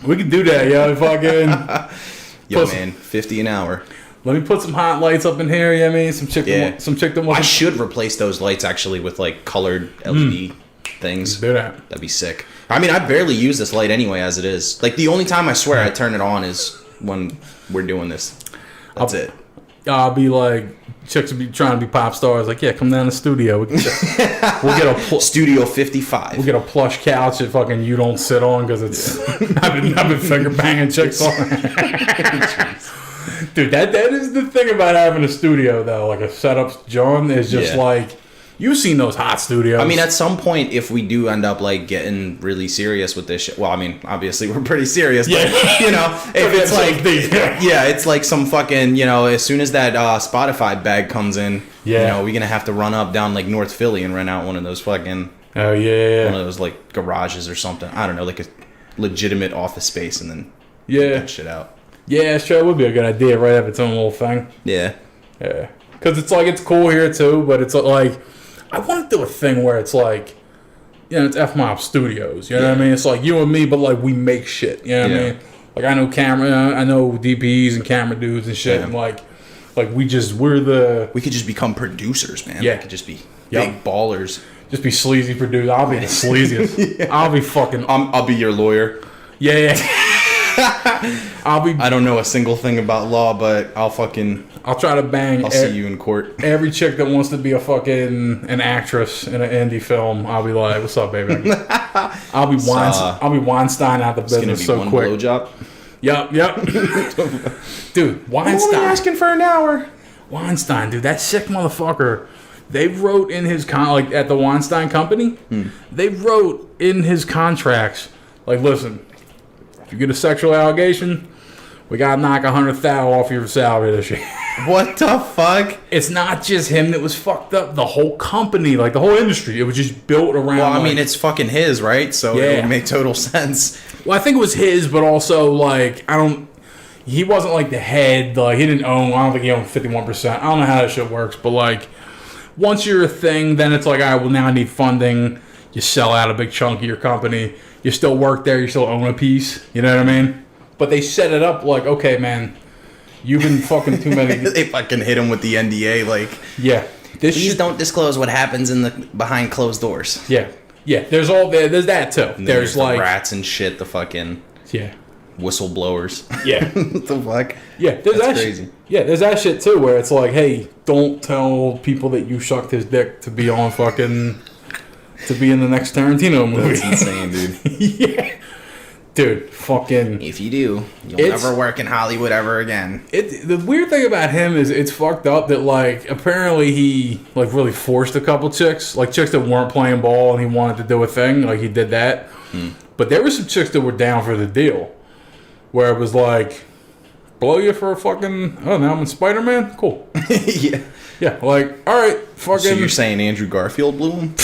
we can do that. Yeah, fucking. Yo, Plus- man, 50 an hour. Let me put some hot lights up in here. You know what I mean? Some chick. Yeah. Some chick that I wants should replace those lights actually with like colored LED things. to do that. That'd be sick. I mean, I barely use this light anyway as it is. Like, the only time I swear I turn it on is when we're doing this. That's it. I'll be like, chicks will be trying to be pop stars. Like, yeah, come down to the studio. We'll get Studio 55. we'll get a plush couch that fucking you don't sit on because it's. I've been finger banging chicks on. Dude, that is the thing about having a studio though. Like a setup, John, is just Yeah. like you've seen those hot studios. I mean, at some point, if we do end up like getting really serious with this shit, well, I mean, obviously we're pretty serious, but if it's like, yeah, it's like some fucking, as soon as that Spotify bag comes in, Yeah. we're gonna have to run up down like North Philly and rent out one of those fucking, oh yeah, one of those like garages or something. I don't know, like a legitimate office space, and then yeah, that shit out. yeah. Sure, would be a good idea, right? Have its own little thing. Yeah. Yeah, because it's cool here too, but it's like I want to do a thing where it's like, it's F-Mob Studios. You know what I mean? It's like you and me, but like we make shit. You know what I Yeah. mean? Like I know I know DPs and camera dudes and shit, Yeah. and like we're the We could just become producers, man. Yeah. We could just be Yep. big ballers. just be sleazy producers. I'll be the sleaziest. I'll be fucking I'll be your lawyer. yeah. I'll I don't know a single thing about law, but I'll try to bang. I'll see you in court. every chick that wants to be an actress in an indie film. I'll be like, "What's up, baby?" I'll be Weinstein out the It's gonna business be so one quick. blowjob. Yep. Dude, I'm only Weinstein. asking for an hour. Weinstein, dude, that sick motherfucker. They wrote in his at the Weinstein Company. They wrote in his contracts, like, listen, if you get a sexual allegation, we gotta knock $100,000 off your salary this year. What the fuck? It's not just him that was fucked up. The whole company, like the whole industry, it was just built around. Well, I like, mean, it's fucking his, right? So Yeah. it would make total sense. well, I think it was his, but also like he wasn't like the head. Like he didn't own. I don't think he owned 51%. I don't know how that shit works, but like once you're a thing, then it's like, all right, well now I need funding. You sell out a big chunk of your company. You still work there. You still own a piece. You know what I mean? But they set it up like, okay, man, you've been fucking too many. They fucking hit him with the NDA, like, Yeah, this Please shit. don't disclose what happens in the behind closed doors. Yeah, yeah. There's that too. and There's the like rats and shit, the fucking yeah, whistleblowers. yeah, What the fuck? yeah. There's That's that crazy. Shit. Yeah, there's that shit too, where it's like, hey, don't tell people that you sucked his dick to be on fucking to be in the next Tarantino movie. That's insane, dude. Yeah, dude, fucking. If you do, you'll It's- never work in Hollywood ever again. The weird thing about him is it's fucked up that like apparently he like really forced a couple chicks, like chicks that weren't playing ball and he wanted to do a thing, like he did that. But there were some chicks that were down for the deal, where it was like, blow you for a fucking, oh now I'm in Spider-Man, cool. Yeah. Yeah, like all right, fucking. So you're saying Andrew Garfield blew him?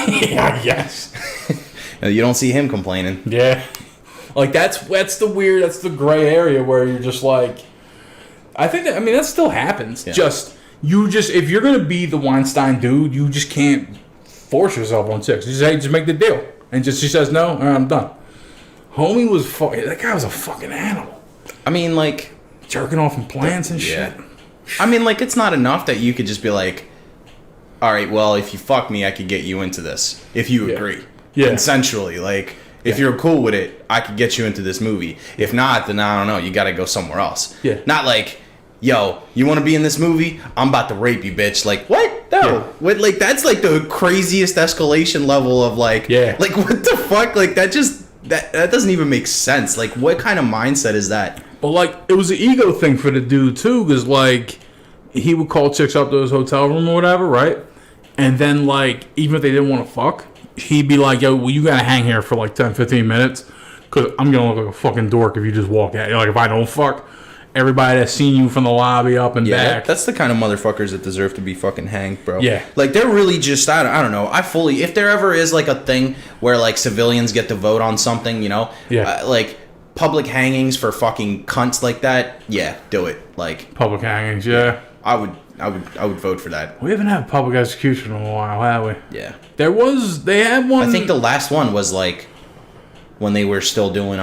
yeah, yes, You don't see him complaining. yeah. Like that's the gray area where you're just like, I think that, I mean that still happens. Yeah. Just if you're gonna be the Weinstein dude, you just can't force yourself on chicks. You just, hey, just make the deal, and just she says no, all right, I'm done. Homie was that guy was a fucking animal, I mean, like, jerking off in plants and yeah. shit. I mean, like, it's not enough that you could just be like, all right, well, if you fuck me, I could get you into this. If you Yeah. agree. Yeah. Consensually. Like, if Yeah. you're cool with it, I could get you into this movie. If not, then I don't know. You got to go somewhere else. Yeah. Not like, yo, you want to be in this movie? I'm about to rape you, bitch. Like, what? No. Yeah. What, like, that's like the craziest escalation level of like, Yeah. like, what the fuck? Like, that just, that doesn't even make sense. Like, what kind of mindset is that? But like it was an ego thing for the dude too, because like he would call chicks up to his hotel room or whatever, right? And then like even if they didn't want to fuck, he'd be like, yo, well, you gotta hang here for like 10, 15 minutes, because I'm gonna look like a fucking dork if you just walk out. Like if I don't fuck, everybody that's seen you from the lobby up and back. That's the kind of motherfuckers that deserve to be fucking hanged, bro. Yeah. Like, they're really just, I don't know. If there ever is, like, a thing where, like, civilians get to vote on something, you know? Yeah. Like, public hangings for fucking cunts like that, yeah, do it. Like, Public hangings, yeah. I would vote for that. We haven't had public execution in a while, have we? Yeah. They had one. I think the last one was, like, when they were still doing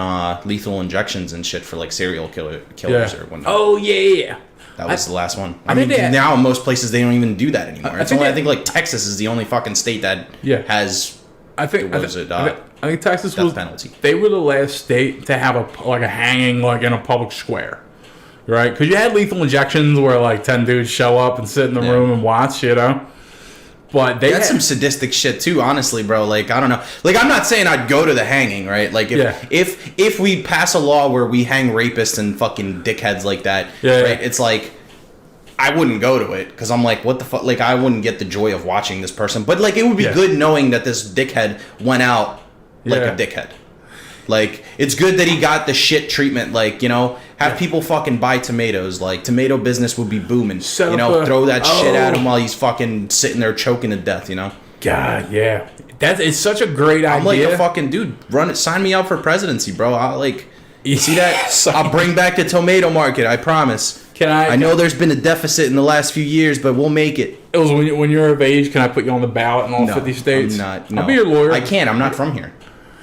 lethal injections and shit for, like, serial killers or whatnot. Oh yeah. That was the last one. I I think mean, they- now in most places they don't even do that anymore. I It's think only, I they- think like Texas is the only fucking state that Yeah. has I think What was it, I think Texas death was penalty. They were the last state to have a hanging like in a public square, right? Because you had lethal injections where like 10 dudes show up and sit in the Yeah. room and watch, you know. But they That's had, some sadistic shit too, honestly, bro. Like, I don't know. Like, I'm not saying I'd go to the hanging, right? Like, Yeah. if we pass a law where we hang rapists and fucking dickheads like that, Yeah, right? yeah. It's like, I wouldn't go to it because I'm like, what the fuck? Like, I wouldn't get the joy of watching this person. But like, it would be Yeah. good knowing that this dickhead went out like Yeah. a dickhead. Like, it's good that he got the shit treatment. Like, you know, have people fucking buy tomatoes. Like, tomato business would be booming. Set You up know, a- throw that shit at Oh. him while he's fucking sitting there choking to death. You know. God, yeah, it's such a great I'm like idea. a fucking dude. Run it. Sign me up for presidency, bro. I'll like. See that? Sign- I'll bring back the tomato market. I promise. Can I? I know there's been a deficit in the last few years, but we'll make it. It was when you're of age. Can I put you on the ballot in all 50 states? I'm not. No. I'll be your lawyer. I can't. I'm not from here.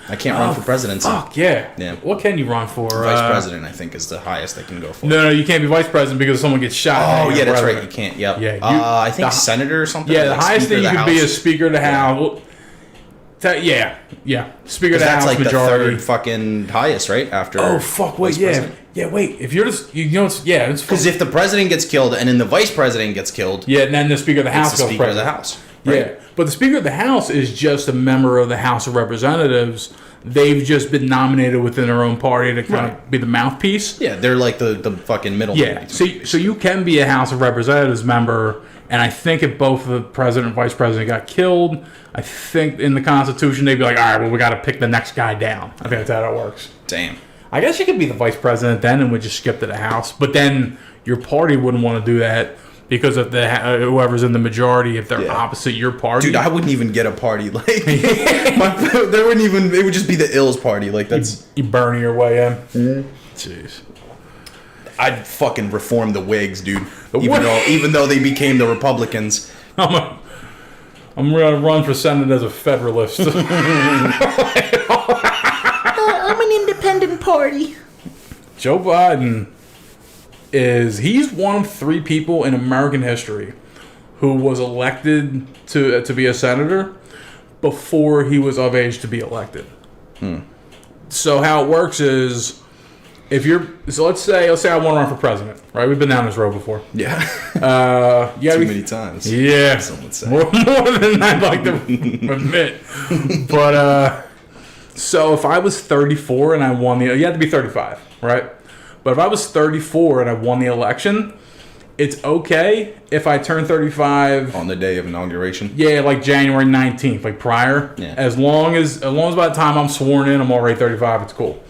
I can't run for presidency. Fuck yeah. Yeah. What can you run for? Vice president, I think, is the highest I can go for. No, you can't be vice president because someone gets shot. Oh You're yeah, that's right. president. You can't. Yep. Yeah, I think the- senator or something. Yeah, the like highest Speaker thing you of could the be House. is Speaker of the House. Well, yeah. Speaker of the That's House like majority. the third fucking highest, right? After. Oh fuck! Wait, vice yeah, president. yeah. Wait, if you're just you know, it's yeah, it's Because if the president gets killed and then the vice president gets killed, yeah, and then the Speaker of the House it's the goes Speaker of the president. House. Right? Yeah, but the Speaker of the House is just a member of the House of Representatives. They've just been nominated within their own party to kind of be the mouthpiece. Yeah, they're like the fucking middle. Yeah, so you can be a House of Representatives member, and I think if both the president and vice president got killed, I think in the Constitution they'd be like, all right, well we got to pick the next guy down. I think that's how it works. Damn. I guess you could be the vice president then and would just skip to the House. But then your party wouldn't want to do that because if whoever's in the majority, if they're Yeah. opposite your party. Dude, I wouldn't even get a party. Like, there wouldn't even. It would just be the Ills party. Like, that's. You burn your way in. Jeez. I'd fucking reform the Whigs, dude. what? Even though they became the Republicans. I'm gonna run for Senate as a Federalist. I'm an independent party. Joe Biden he's one of 3 people in American history who was elected to be a senator before he was of age to be elected. So how it works is let's say I want to run for president, right? We've been down this road before. Yeah. Too many times. Yeah, Some would say. more than I'd like to admit. But so if I was 34 and I won you had to be 35, right? But if I was 34 and I won the election, it's okay if I turn 35 On the day of inauguration. Yeah, like January 19th, like prior. Yeah. As long as by the time I'm sworn in, I'm already 35. It's cool.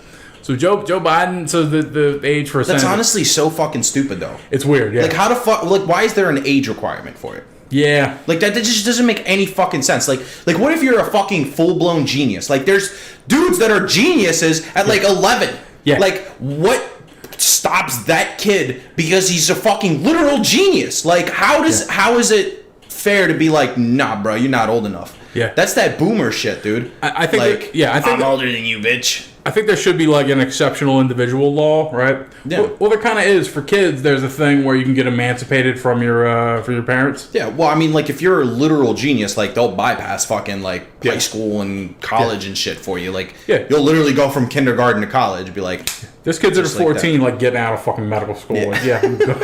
So Joe Biden. So the age for a That's senator. honestly so fucking stupid, though. It's weird. Yeah. Like, how the fuck? Like, why is there an age requirement for it? Yeah. Like, that just doesn't make any fucking sense. Like, what if you're a fucking full-blown genius? Like, there's dudes that are geniuses at, like, 11. Yeah. Like, what stops that kid because he's a fucking literal genius? Like, how is it fair to be like, nah, bro, you're not old enough? Yeah. That's that boomer shit, dude. I think. Like, I think. I'm older than you, bitch. I think there should be like an exceptional individual law, right? Yeah. Well, there kind of is for kids. There's a thing where you can get emancipated from your parents. Yeah, well, I mean, like, if you're a literal genius, like, they'll bypass fucking, like, high school and college and shit for you. Like, Yeah. you'll literally go from kindergarten to college and be like, There's kids that are Just like 14, like getting out of fucking medical school. Yeah. I'm good.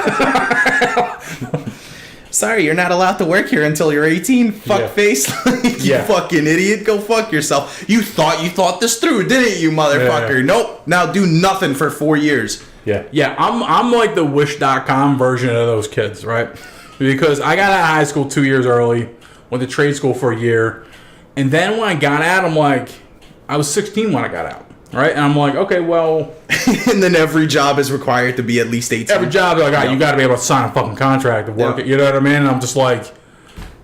sorry, you're not allowed to work here until you're 18, fuckface. Like, you Yeah. fucking idiot, go fuck yourself. You thought this through, didn't you, motherfucker? Yeah. Nope, now do nothing for 4 years. Yeah. I'm like the Wish.com version of those kids, right? Because I got out of high school 2 years early, went to trade school for a year, and then when I got out, I'm like, I was 16 when I got out, right? And I'm like, okay, well, And then every job is required to be at least 18. every job, they're like, all right, you got to be able to sign a fucking contract to work Yeah. it. You know what I mean? And I'm just like,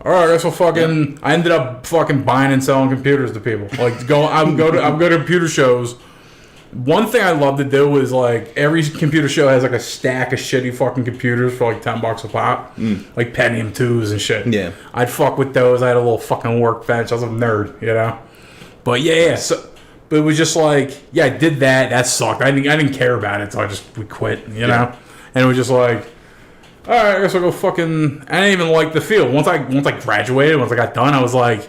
all right, I guess we'll fucking. I ended up fucking buying and selling computers to people. Like, I'm go to computer shows. One thing I love to do is like every computer show has like a stack of shitty fucking computers for like $10 a pop, like Pentium 2s and shit. Yeah. I'd fuck with those. I had a little fucking workbench. I was a nerd, you know. But yeah. So, but it was just like, yeah, I did that. That sucked. I didn't care about it, so we quit, you know. And it was just like, all right, I guess I'll go fucking. I didn't even like the field. Once I graduated, once I got done, I was like,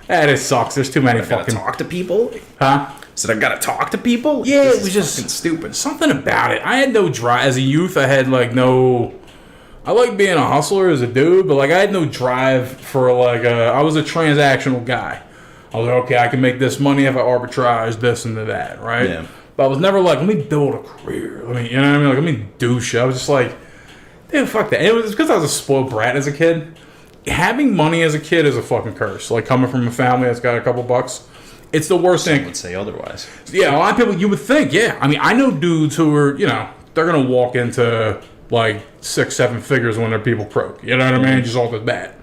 this sucks. There's too many I gotta fucking. talk to people? Huh? Said I gotta talk to people? Yeah, This it was is just fucking stupid. something about it. I had no drive as a youth. I had like no. I like being a hustler as a dude, but like I had no drive for like I was a transactional guy. I was like, okay, I can make this money if I arbitrage this and that, right? Yeah. But I was never like, let me build a career. Let me, you know what I mean? Like, let me do shit. I was just like, dude, fuck that. And it was because I was a spoiled brat as a kid. Having money as a kid is a fucking curse. Like coming from a family that's got a couple bucks, it's the worst I thing. would say otherwise. Yeah, a lot of people, you would think, yeah. I mean, I know dudes who are, you know, they're going to walk into like 6-7 figures when their people croak. You know what I mean? Just off the bat.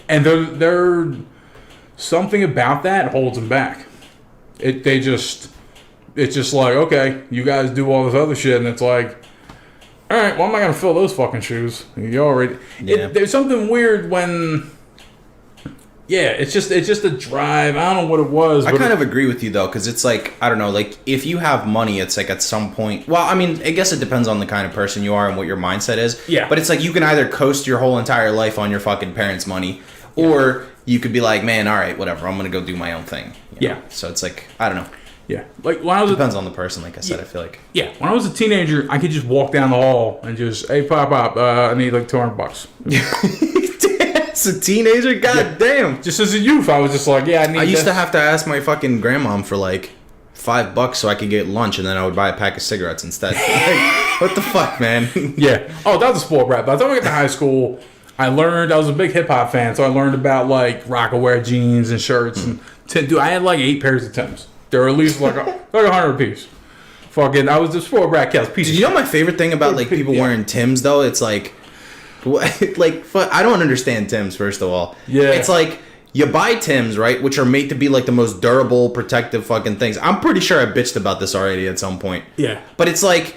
And they're something about that holds them back. It's just like, okay, you guys do all this other shit, and it's like, all right, well, I'm not going to fill those fucking shoes. You already. Yeah. There's something weird when. Yeah, it's just a drive. I don't know what it was. I but kind of agree with you though, because it's like, I don't know, like if you have money, it's like at some point. Well, I mean, I guess it depends on the kind of person you are and what your mindset is. Yeah. But it's like you can either coast your whole entire life on your fucking parents' money, or you could be like, man, all right, whatever, I'm gonna go do my own thing. You know? Yeah. So it's like, I don't know. Yeah, like when I was Depends on the person. Like I said, I feel like. yeah, when I was a teenager, I could just walk down the hall and just, hey, pop, I need like $200. As a teenager, god damn. Just as a youth, I was just like, yeah, I need. I used to that. have to ask my fucking grandmom for like $5 so I could get lunch, and then I would buy a pack of cigarettes instead. Like, what the fuck, man? Yeah. Oh, that was a spoiled brat. By the time I got to high school, I was a big hip hop fan, so I learned about like Rockaware jeans and shirts and dude, I had like 8 pairs of Timbs. They were at least like 100 a piece. Fucking, I was just for Brad Kells. Piece of You know shit. my favorite thing about like people Yeah. wearing Timbs though? It's like, I don't understand Timbs. First of all, Yeah. it's like you buy Timbs, right, which are made to be like the most durable, protective fucking things. I'm pretty sure I bitched about this already at some point. Yeah. But it's like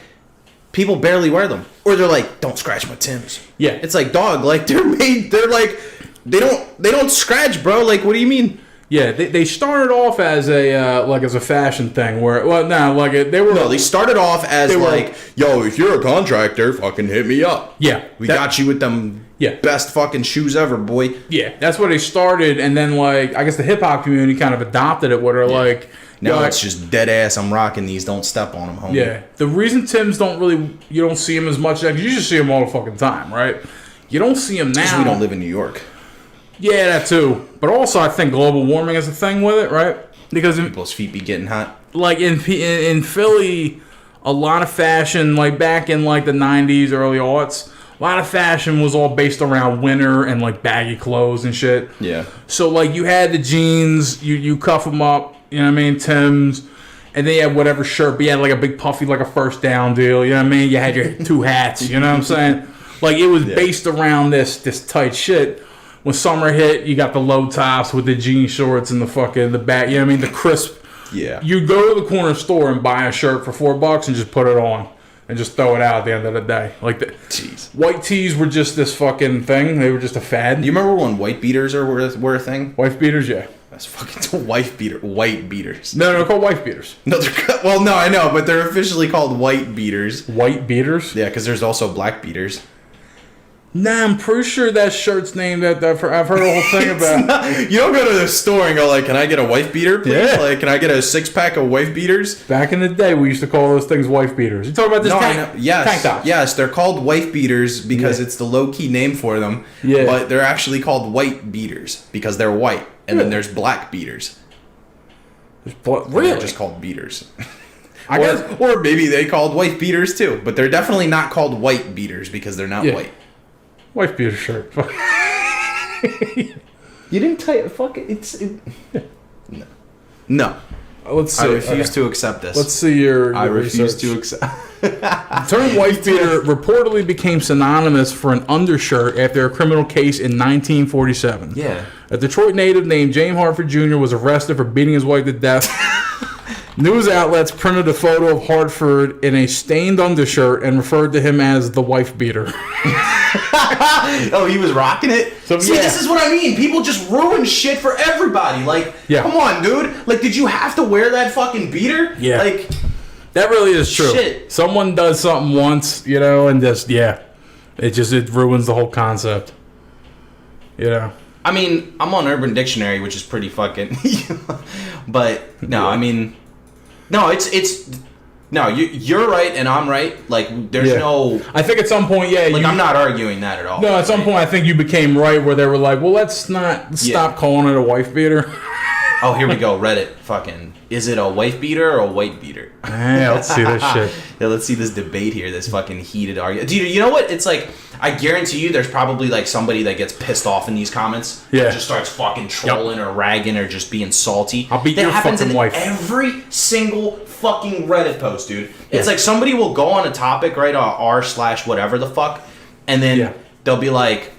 people barely wear them, or they're like, "Don't scratch my Timbs." Yeah. It's like, dog, like they're made. They're like, they don't scratch, bro. Like, what do you mean? Yeah, they started off as a like as a fashion thing where they were No, they started off as They were- like, yo, if you're a contractor, fucking hit me up. Yeah, We that- got you with them Yeah. best fucking shoes ever, boy. yeah, that's where they started, and then like I guess the hip hop community kind of adopted it, where they're like Now yo, it's just dead ass. I'm rocking these. Don't step on them, homie. yeah. The reason Tim's you don't see them as much now, 'cause you just see them all the fucking time, right? You don't see them now. Because we don't live in New York. Yeah, that too. But also, I think global warming is a thing with it, right? Because People's feet be getting hot. like in Philly, a lot of fashion, like back in like the 90s, early aughts, a lot of fashion was all based around winter and like baggy clothes and shit. Yeah. So like you had the jeans, you cuff them up, you know what I mean, Tim's, and then you had whatever shirt, but you had like a big puffy, like a first down deal, you know what I mean? You had your two hats, you know what I'm saying? Like it was based around this tight shit. When summer hit, you got the low tops with the jean shorts and the back, you know what I mean? The crisp. Yeah. You go to the corner store and buy a shirt for $4 and just put it on and just throw it out at the end of the day. Like Jeez. white tees were just this fucking thing. They were just a fad. Do you remember when white beaters were a thing? Wife beaters, yeah. That's fucking white beaters. No, they're called wife beaters. No, well, no, I know, but they're officially called white beaters. White beaters? Yeah, because there's also black beaters. Nah, I'm pretty sure that shirt's named that. I've heard a whole thing about. You don't go to the store and go like, "Can I get a wife beater, please?" Yeah. Like, "Can I get a 6-pack of wife beaters?" Back in the day, we used to call those things wife beaters. You talking about this No, I tank, know. Yes, tank tops? yes, they're called wife beaters because Yeah. it's the low key name for them. Yeah. But they're actually called white beaters because they're white, and then Yeah. there's black beaters. But They're really? just called beaters. I guess. Or maybe they called wife beaters too, but they're definitely not called white beaters because they're not Yeah. white. Wife beater shirt. You didn't tell you. Fuck it. No. Let's see. I refuse Okay. to accept this. Let's see your I refuse research. to accept. The term wife beater reportedly became synonymous for an undershirt after a criminal case in 1947. Yeah. A Detroit native named James Hartford Jr. was arrested for beating his wife to death. News outlets printed a photo of Hartford in a stained undershirt and referred to him as the wife beater. Oh, he was rocking it? So, See, yeah. this is what I mean. People just ruin shit for everybody. Like, Yeah. come on, dude. Like, did you have to wear that fucking beater? Yeah. Like, That really is true. Shit. Someone does something once, and just, it ruins the whole concept. I mean, I'm on Urban Dictionary, which is pretty fucking. But no, I mean, no, it's no. You're right, and I'm right. Like, there's Yeah. no. I think at some point, Like, I'm not arguing that at all. No, at some point, I think you became right where they were like, well, let's not stop calling it a wife beater. Oh, here we go. Reddit. Fucking. Is it a wife beater or a white beater? Yeah, let's see this shit. Yeah, let's see this debate here. This fucking heated argument. Dude, you know what? It's like, I guarantee you there's probably like somebody that gets pissed off in these comments. Yeah. Just starts fucking trolling or ragging or just being salty. I'll beat that your happens fucking in wife. every single fucking Reddit post, dude. It's like somebody will go on a topic, right? r/whatever the fuck. And then they'll be like,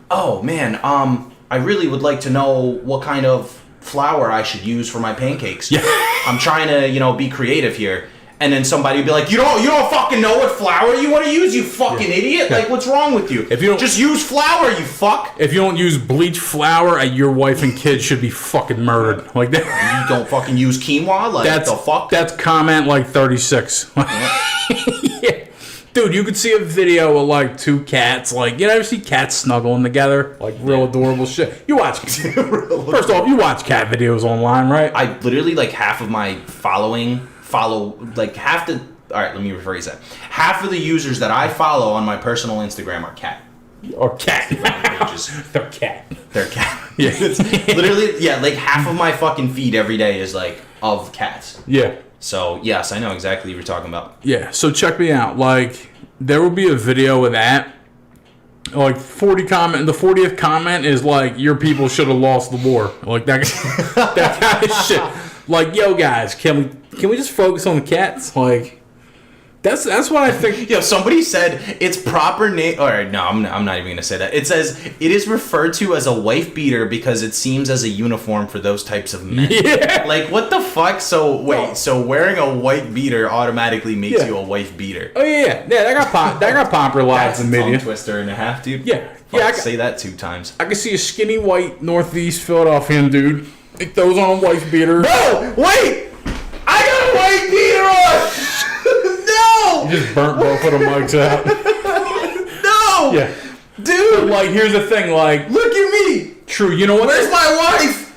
oh man, I really would like to know what kind of flour I should use for my pancakes. Yeah. I'm trying to, be creative here. And then somebody would be like, you don't fucking know what flour you want to use, you fucking idiot. Like, what's wrong with you? If you don't- just use flour, you fuck. If you don't use bleach flour, your wife and kids should be fucking murdered. Like that. You don't fucking use quinoa. Like, That's the fuck? That's comment like 36. Yeah. Dude, you could see a video of like two cats. Like, you ever see cats snuggling together? Like real adorable shit. You watch. First off, you watch cat videos online, right? I literally, like, half of my like, half the... All right, let me rephrase that. Half of the users that I follow on my personal Instagram are cat. Or cat. Pages. They're cat. They're cat. Yeah. It's literally, like, half of my fucking feed every day is, like, of cats. Yeah. So, yes, I know exactly what you're talking about. Yeah, so check me out. Like, there will be a video of that. Like, 40 comment. The 40th comment is like, your people should have lost the war. Like, that kind of shit. Like, yo, guys, can we just focus on the cats? Like, that's what I think. Yo, somebody said its proper name. All right, no, I'm not even gonna say that. It says it is referred to as a wife beater because it seems as a uniform for those types of men. Yeah. Like, what the fuck? So wait, so wearing a white beater automatically makes you a wife beater? Oh yeah. That got popularized That's in a the media. tongue twister and a half, dude. Yeah. Fuck, Yeah. I say that 2 times. can see a skinny white Northeast Philadelphian dude. He throws on a wife beater. Bro, wait! I got a white beater on! No! He just burnt both of the mics out. No! Yeah. Dude! Like, here's the thing. Like, Look at me! true. You know what? Where's my wife?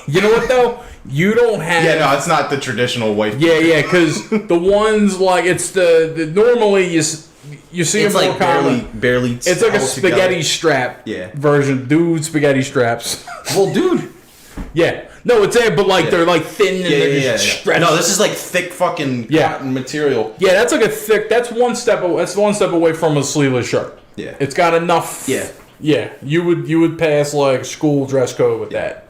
You know what though? You don't have. Yeah, no, it's not the traditional wife. Yeah, because the ones like it's the normally you see It's them more like common. barely. It's like a held spaghetti together. strap Yeah. version, dude. Spaghetti straps. Well, dude. Yeah, no, it's there, but like they're like thin and they're just stretched. No, this is like thick fucking cotton material. Yeah, that's like a thick. That's one step. That's one step away from a sleeveless shirt. Yeah. It's got enough. Yeah. Yeah, you would pass like school dress code with that.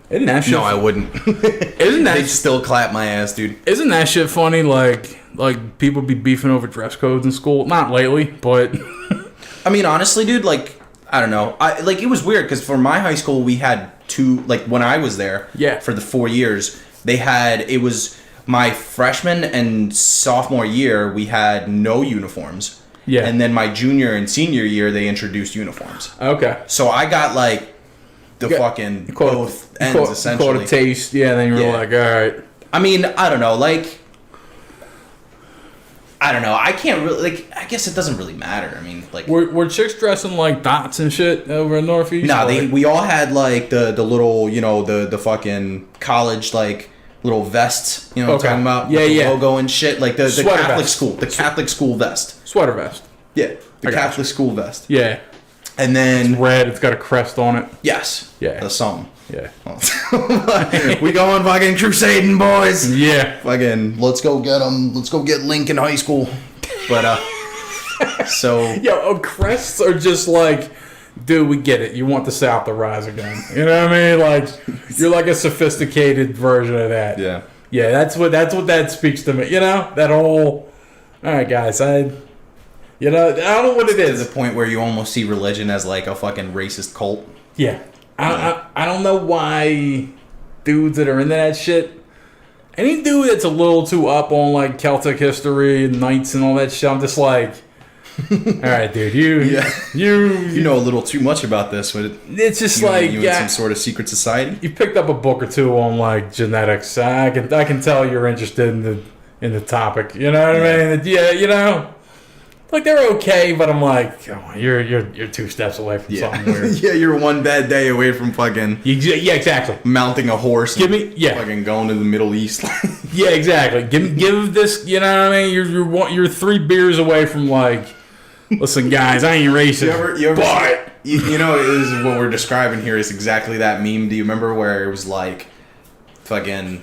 Isn't that shit? No, I wouldn't. Isn't that They'd still clap my ass, dude. Isn't that shit funny? Like people be beefing over dress codes in school. Not lately, but I mean, honestly, dude, like, I don't know. It was weird because for my high school, we had 2, like, when I was there, Yeah. for the 4 years, it was my freshman and sophomore year, we had no uniforms. Yeah. And then my junior and senior year, they introduced uniforms. okay. So I got, like, fucking both ends, essentially. Caught a taste, yeah. Then you were Yeah. like, all right, I mean, I don't know, like, I don't know. I can't really, like, I guess it doesn't really matter. I mean, like, were chicks dressing like dots and shit over in Northeast? nah, Or- we all had like the little, you know, the fucking college like little vests, you know what Okay. I'm talking about? Yeah, With the yeah. logo and shit, like the Sweater Catholic vest. school, the Catholic school vest. sweater vest. Yeah, the I got Catholic school vest. Yeah, And then red. It's got a crest on it. yes, Yeah. the something. Yeah, We going fucking crusading, boys. yeah. Fucking, let's go get them. Let's go get Lincoln High School. But so Yo, crests are just like, dude, we get it. You want the South to rise again. You know what I mean? Like, you're like a sophisticated version of that. yeah. Yeah, that's what that speaks to me. You know, that whole. All right, guys. I don't know what it To is. the point where you almost see religion as like a fucking racist cult. Yeah, I don't know why dudes that are into that shit. Any dude that's a little too up on like Celtic history and knights and all that shit, I'm just like, all right, dude, you You know a little too much about this, but It's just you like in some sort of secret society. you picked up a book or two on like genetics. I can tell you're interested in the topic. You know what I mean? Yeah, you know, like they're okay, but I'm like, oh, you're 2 steps away from something weird. Yeah, you're one bad day away from fucking Yeah, exactly. mounting a horse. Give and me- yeah. fucking going to the Middle East. Yeah, exactly. Give this. You know what I mean? You're 3 beers away from like. Listen, guys, I ain't racist. you ever but you know, it is what we're describing here is exactly that meme. Do you remember where it was like fucking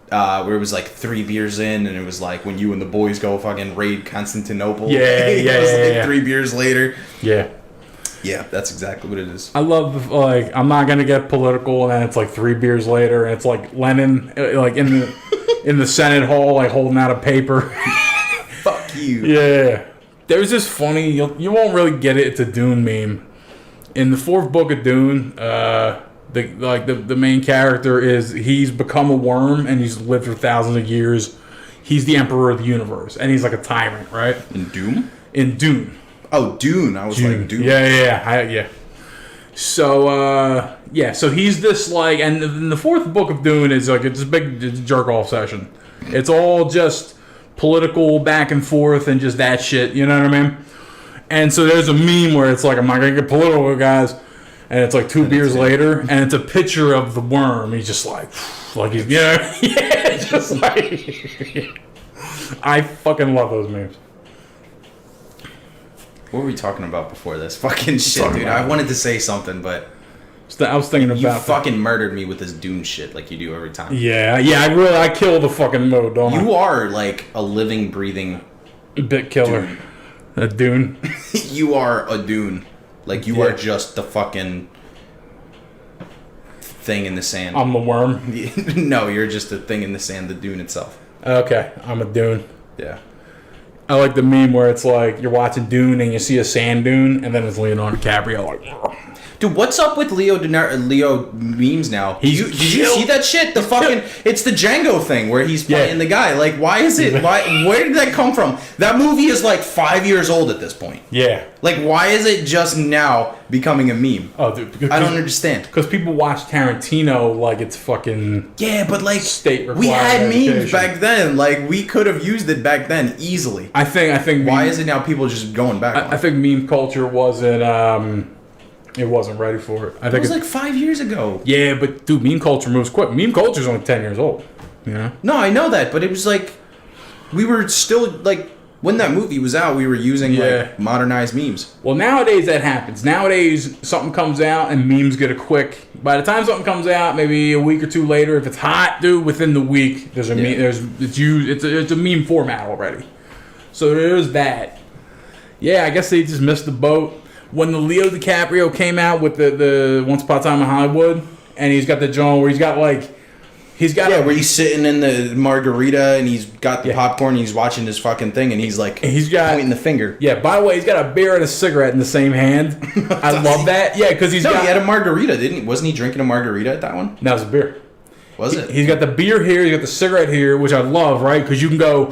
where it was like 3 beers in and it was like when you and the boys go fucking raid Constantinople? Yeah, It was like yeah. 3 beers later. yeah. Yeah, that's exactly what it is. I love like I'm not gonna get political, and then it's like 3 beers later, and it's like Lenin like in the Senate hall like holding out a paper. Fuck you. Yeah, there's this funny. You won't really get it. It's a Dune meme. In the 4th book of Dune, the main character he's become a worm and he's lived for thousands of years. He's the emperor of the universe, and he's like a tyrant, right? In Doom? In Dune. Oh, Dune. I was like Dune. Yeah. So, so he's this, like, and the 4th book of Dune is, like, it's a big jerk-off session. It's all just political back and forth and just that shit, you know what I mean? And so there's a meme where it's like, I'm not going to get political, guys. And it's like 2 beers later, and it's a picture of the worm. He's just like he's, you know, yeah, just like, I fucking love those memes. What were we talking about before this? Fucking shit, Talking dude. about- I wanted to say something, but I was thinking you about fucking murdered me with this Dune shit like you do every time. Yeah, I kill the fucking mode, don't You are like a living, breathing. I? Bit killer. A Dune. You are a Dune. Like you Yeah. are just the fucking thing in the sand. I'm the worm. No, you're just a thing in the sand, the dune itself. Okay, I'm a dune. Yeah. I like the meme where it's like you're watching Dune and you see a sand dune, and then it's Leonardo DiCaprio like. Ugh. Dude, what's up with Leo memes now? Did you see that shit? The fucking it's the Django thing where he's playing the guy. Like, why is it? Where did that come from? That movie is like 5 years old at this point. Yeah. Like, why is it just now becoming a meme? Oh, dude. I don't understand. Because people watch Tarantino like it's fucking Yeah, but like state required we had memes education. back then. Like, we could have used it back then easily. I think. Why is it now people just going back? I think meme culture wasn't. It wasn't ready for it. I it think was like 5 years ago. Yeah, but dude, meme culture moves quick. Meme culture's only 10 years old. You know? No, I know that, but it was like we were still like when that movie was out, we were using like modernized memes. Well, nowadays that happens. Nowadays something comes out and memes get a quick. By the time something comes out, maybe a week or two later, if it's hot, dude, within the week there's a meme. It's a meme format already. So there's that. Yeah, I guess they just missed the boat. When the Leo DiCaprio came out with the Once Upon a Time in Hollywood, and he's got the joint where where where he's sitting in the margarita and he's got the popcorn and he's watching this fucking thing and he's pointing the finger. Yeah, by the way, he's got a beer and a cigarette in the same hand. I love that. Yeah, because he had a margarita, wasn't he drinking a margarita at that one? That was a beer. Was it? He's got the beer here, he's got the cigarette here, which I love, right? Because you can go,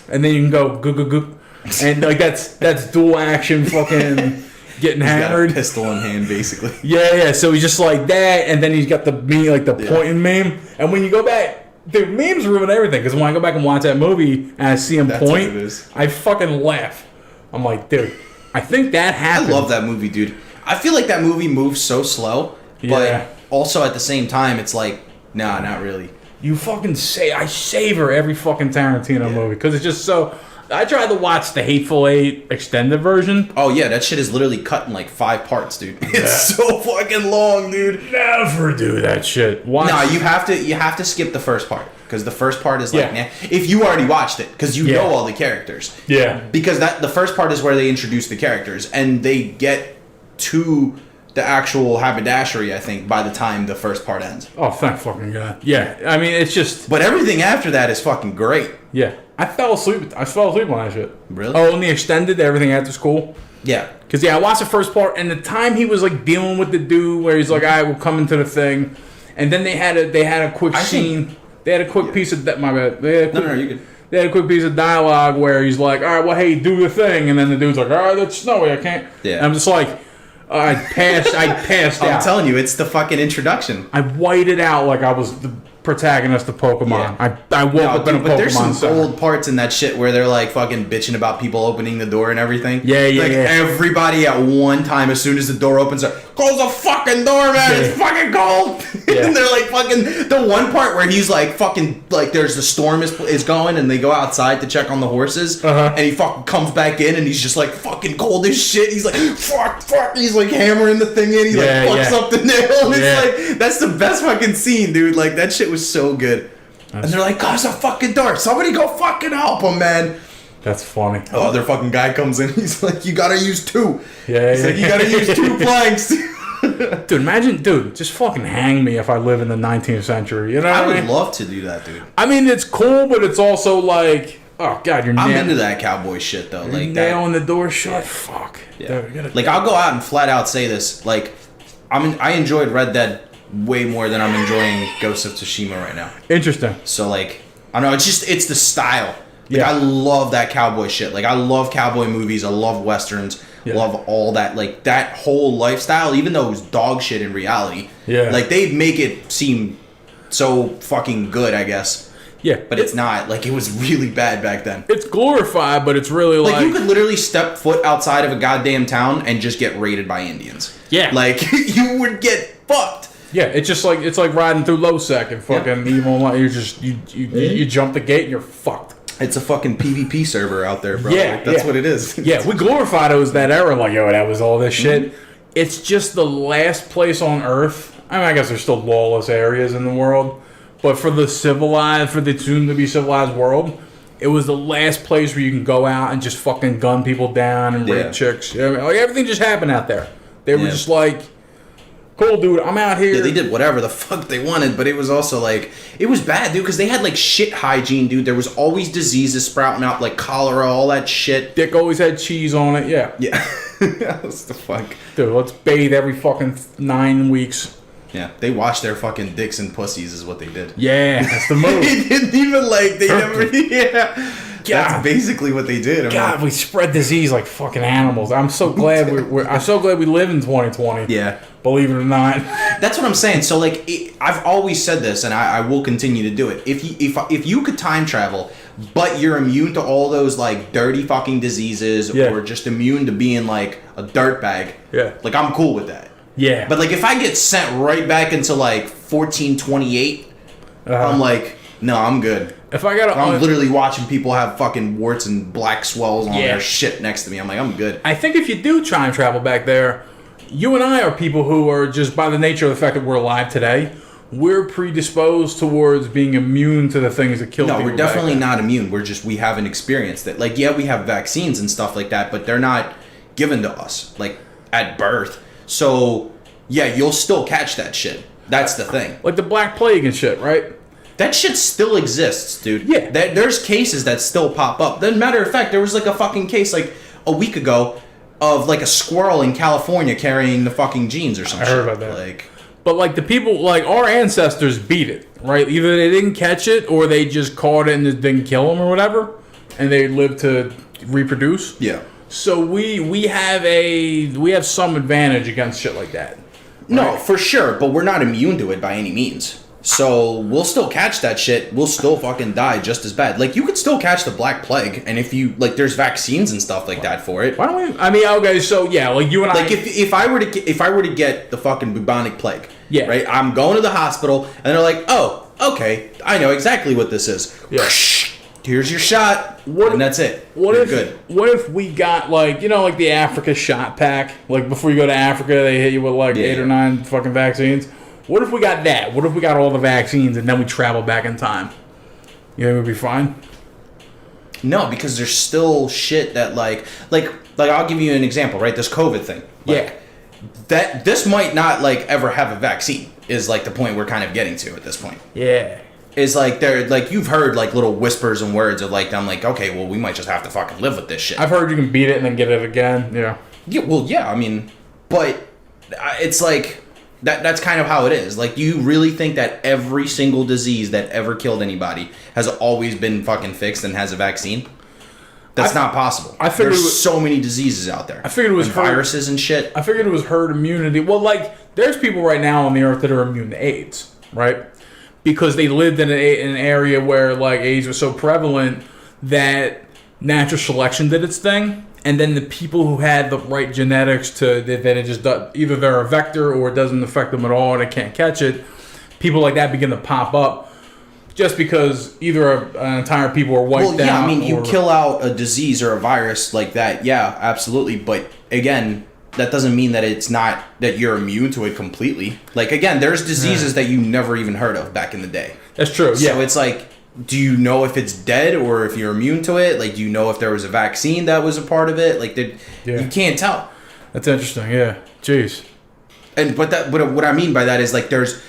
and then you can go goo goo goo, and like that's dual action fucking. Getting hammered, got a pistol in hand, basically. Yeah. So he's just like that, and then he's got the pointing meme. And when you go back, dude, memes ruin everything. Because when I go back and watch that movie and I see him point, I fucking laugh. I'm like, dude, I think that happened. I love that movie, dude. I feel like that movie moves so slow, but also at the same time, it's like, nah, not really. You fucking I savor every fucking Tarantino movie because it's just so. I tried to watch the Hateful Eight extended version. Oh yeah, that shit is literally cut in like 5 parts, dude. It's so fucking long, dude. Never do that shit. Nah, you have to skip the first part because the first part is like, if you already watched it, because you know all the characters. Yeah. Because the first part is where they introduce the characters and they get to the actual haberdashery, I think, by the time the first part ends. Oh, thank fucking God. Yeah, I mean, it's just. But everything after that is fucking great. Yeah. I fell asleep on that shit. Really? Oh, and the extended, everything after school? Yeah. Because, I watched the first part, and the time he was, like, dealing with the dude where he's like, all right, we'll come into the thing. And then they had a quick scene. They had a quick piece of... My bad. No, you good. They had a quick piece of dialogue where he's like, all right, well, hey, do the thing. And then the dude's like, all right, that's snowy, I can't. Yeah. And I'm just like... I passed out. I'm telling you, it's the fucking introduction. I whited out like I was the protagonist of Pokemon. Yeah. I woke up in a Pokemon But there's some center. old parts in that shit where they're like fucking bitching about people opening the door and everything. Yeah. Everybody at one time, as soon as the door opens, close the fucking door, man. It's fucking cold. Yeah. And they're like fucking the one part where he's like fucking like there's the storm is going and they go outside to check on the horses and he fucking comes back in and he's just like fucking cold as shit. He's like fuck. He's like hammering the thing in. He fucks up the nail. And it's like that's the best fucking scene, dude. Like that shit was so good. And they're like, close the fucking door. Somebody go fucking help him, man. That's funny. Oh, other fucking guy comes in. He's like, you gotta use 2. He's like, you gotta use 2 planks. Dude, just fucking hang me if I live in the 19th century. You know I what would love to do that, dude. I mean, it's cool, but it's also like, oh, God, I'm into that cowboy shit, though. Like nailing the door shut. Fuck. Yeah. Like, I'll go out and flat out say this. Like, I enjoyed Red Dead way more than I'm enjoying Ghost of Tsushima right now. Interesting. So, like, I don't know. It's the style. Like, I love that cowboy shit. Like, I love cowboy movies. I love westerns. Love all that. Like, that whole lifestyle, even though it was dog shit in reality. Yeah. Like, they make it seem so fucking good, I guess. Yeah. But it's not. Like, it was really bad back then. It's glorified, but it's really like... you could literally step foot outside of a goddamn town and just get raided by Indians. Yeah. Like, you would get fucked. Yeah, it's just like riding through Losec and fucking evil. You just you jump the gate and you're fucked. It's a fucking PvP server out there, bro. Yeah, like, that's what it is. Yeah, we glorified it was that era. Like, yo, that was all this shit. It's just the last place on Earth. I mean, I guess there's still lawless areas in the world, but for the soon-to-be civilized world, it was the last place where you can go out and just fucking gun people down and rape chicks. You know what I mean? Like, everything just happened out there. They were just like... Cool, dude. I'm out here. Yeah, they did whatever the fuck they wanted, but it was also like, it was bad, dude, because they had like shit hygiene, dude. There was always diseases sprouting out, like cholera, all that shit. Dick always had cheese on it. Yeah. Yeah. What the fuck? Dude, let's bathe every fucking 9 weeks. Yeah, they washed their fucking dicks and pussies is what they did. Yeah, that's the move. They didn't even like, they never, yeah. God. That's basically what they did. I'm God, like, we spread disease like fucking animals. I'm so glad I'm so glad we live in 2020. yeah. Believe it or not. That's what I'm saying. So like, I've always said this, and I will continue to do it. If you could time travel, but you're immune to all those like dirty fucking diseases, Yeah. or just immune to being like a dirtbag, Yeah. like I'm cool with that. Yeah. But like, if I get sent right back into like 1428, I'm like, no, I'm good. if I got I'm literally watching people have fucking warts and black swells on Yeah. their shit next to me. I'm like, I'm good. I think if you do time travel back there, you and I are people who are just by the nature of the fact that we're alive today, we're predisposed towards being immune to the things that kill No, people. we're definitely back then. not immune. We haven't experienced it. Like, yeah, we have vaccines and stuff like that, but they're not given to us, like, at birth. So, yeah, you'll still catch that shit. That's the thing. Like the Black Plague and shit, right? That shit still exists, dude. Yeah. There's cases that still pop up. Then, matter of fact, there was, like, a fucking case, like, a week ago of, like, a squirrel in California carrying the fucking genes or something. I heard about that. Like, But like the people, like our ancestors beat it, right? Either they didn't catch it or they just caught it and it didn't kill them or whatever, and they lived to reproduce. yeah. So we have some advantage against shit like that. No, for sure, but we're not immune to it by any means. So we'll still catch that shit. We'll still fucking die just as bad. Like, you could still catch the Black Plague, and if you like, there's vaccines and stuff like that for it. Why don't we? I mean, okay, so yeah, like you and Like, I. if I were to get the fucking bubonic plague, Yeah. right? I'm going to the hospital, and they're like, oh, okay, I know exactly what this is. Yeah. Here's your shot, and that's it. What You're if good? What if we got like like the Africa shot pack? Like before you go to Africa, they hit you with like Yeah. 8 or 9 fucking vaccines. What if we got that? What if we got all the vaccines and then we travel back in time? You think we'd be fine? No, because there's still shit that like I'll give you an example, right? This COVID thing. Like, that this might not like ever have a vaccine is like the point we're kind of getting to at this point. Yeah. Is like they're like, you've heard like little whispers and words of like them like, okay, well, we might just have to fucking live with this shit. I've heard you can beat it and then get it again. Yeah. Yeah, well, yeah, I mean, but it's like that's kind of how it is. Like, do you really think that every single disease that ever killed anybody has always been fucking fixed and has a vaccine? That's not possible. I figured there's it was- so many diseases out there. I figured it was and herd- viruses and shit. I figured it was herd immunity. Well, like, there's people right now on the earth that are immune to AIDS, right? Because they lived in an area where, like, AIDS was so prevalent that natural selection did its thing. And then the people who had the right genetics that it just either they're a vector or it doesn't affect them at all and they can't catch it, people like that begin to pop up just because either an entire people are wiped out. Well, yeah, I mean, you or- kill out a disease or a virus like that, yeah, absolutely. But again, that doesn't mean that it's not that you're immune to it completely. Like, again, there's diseases that you never even heard of back in the day. That's true. So Yeah. it's like, do you know if it's dead or if you're immune to it? Like, do you know if there was a vaccine that was a part of it? Like, you can't tell. That's interesting. Yeah. Jeez. And but what I mean by that is, like, there's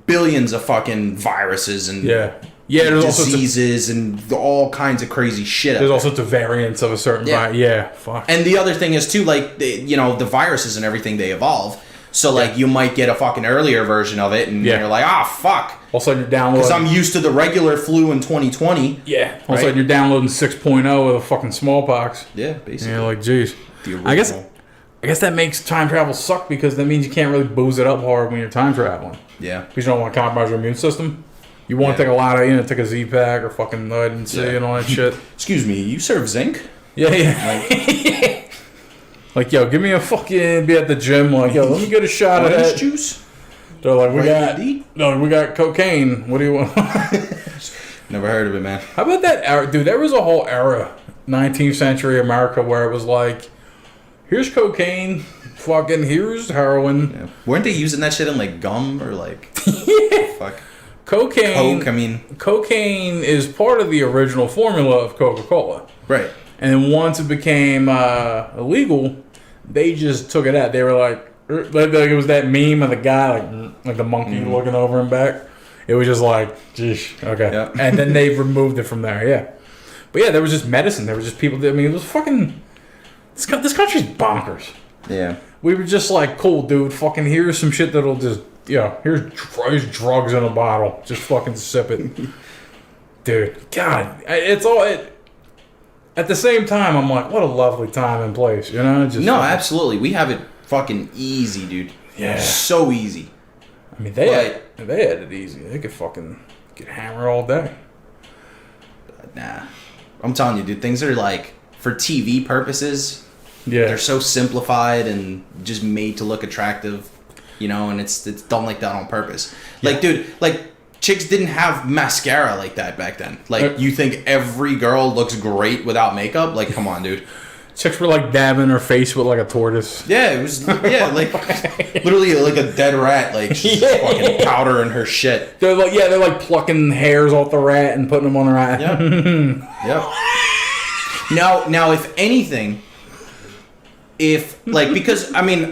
billions of fucking viruses and Yeah. Yeah. There's all sorts of diseases and all kinds of crazy shit. out There's there. all sorts of variants of a certain Yeah. Yeah, fuck. And the other thing is too, like, the viruses and everything, they evolve. So like, you might get a fucking earlier version of it, and Yeah. you're like, fuck, All of a sudden you're because I'm downloading. used to the regular flu in 2020. Yeah. All of a Right? sudden you're downloading 6.0 with a fucking smallpox. Yeah, basically. Yeah, like, geez. The I guess original. that makes time travel suck because that means you can't really booze it up hard when you're time traveling. Yeah. Because you don't want to compromise your immune system. You want to Yeah. take a lot of, take a Z-Pack or fucking vitamin C Yeah. and all that shit. Excuse me, you serve zinc? Yeah, yeah. Like, yo, give me a fucking, be at the gym, like, yo, let me get a shot of Orange that. juice? They're like, Vitamin D? we got cocaine. What do you want? Never heard of it, man. How about that era? Dude, there was a whole era, 19th century America, where it was like, here's cocaine, fucking, here's heroin. Yeah. Weren't they using that shit in like gum or like fuck Cocaine. Coke? I mean, Cocaine is part of the original formula of Coca-Cola. right. And then once it became illegal, they just took it out. They were like, Like it was that meme of the guy like the monkey looking over him back. It was just like, geesh, okay. Yep. And then they removed it from there, yeah. But yeah, there was just medicine. There was just people. I mean, it was fucking. This country's bonkers. Yeah. We were just like, cool, dude. Fucking here's some shit that'll just, here's drugs in a bottle. Just fucking sip it, dude. God, it's all. At the same time, I'm like, what a lovely time and place, Just No, fucking, absolutely. We have it fucking easy, dude. Yeah. So easy. I mean, they had it easy. They could fucking get hammered all day. Nah. I'm telling you, dude, things are like, for TV purposes, Yeah. they're so simplified and just made to look attractive, and it's done like that on purpose. Like, dude, like, chicks didn't have mascara like that back then. Like, you think every girl looks great without makeup? Like, come on, dude. Chicks were like dabbing her face with like a tortoise. Yeah, it was, like, literally like a dead rat, like, she's fucking powder in her shit. They're like plucking hairs off the rat and putting them on her eye. Yep. Now, if anything, because, I mean,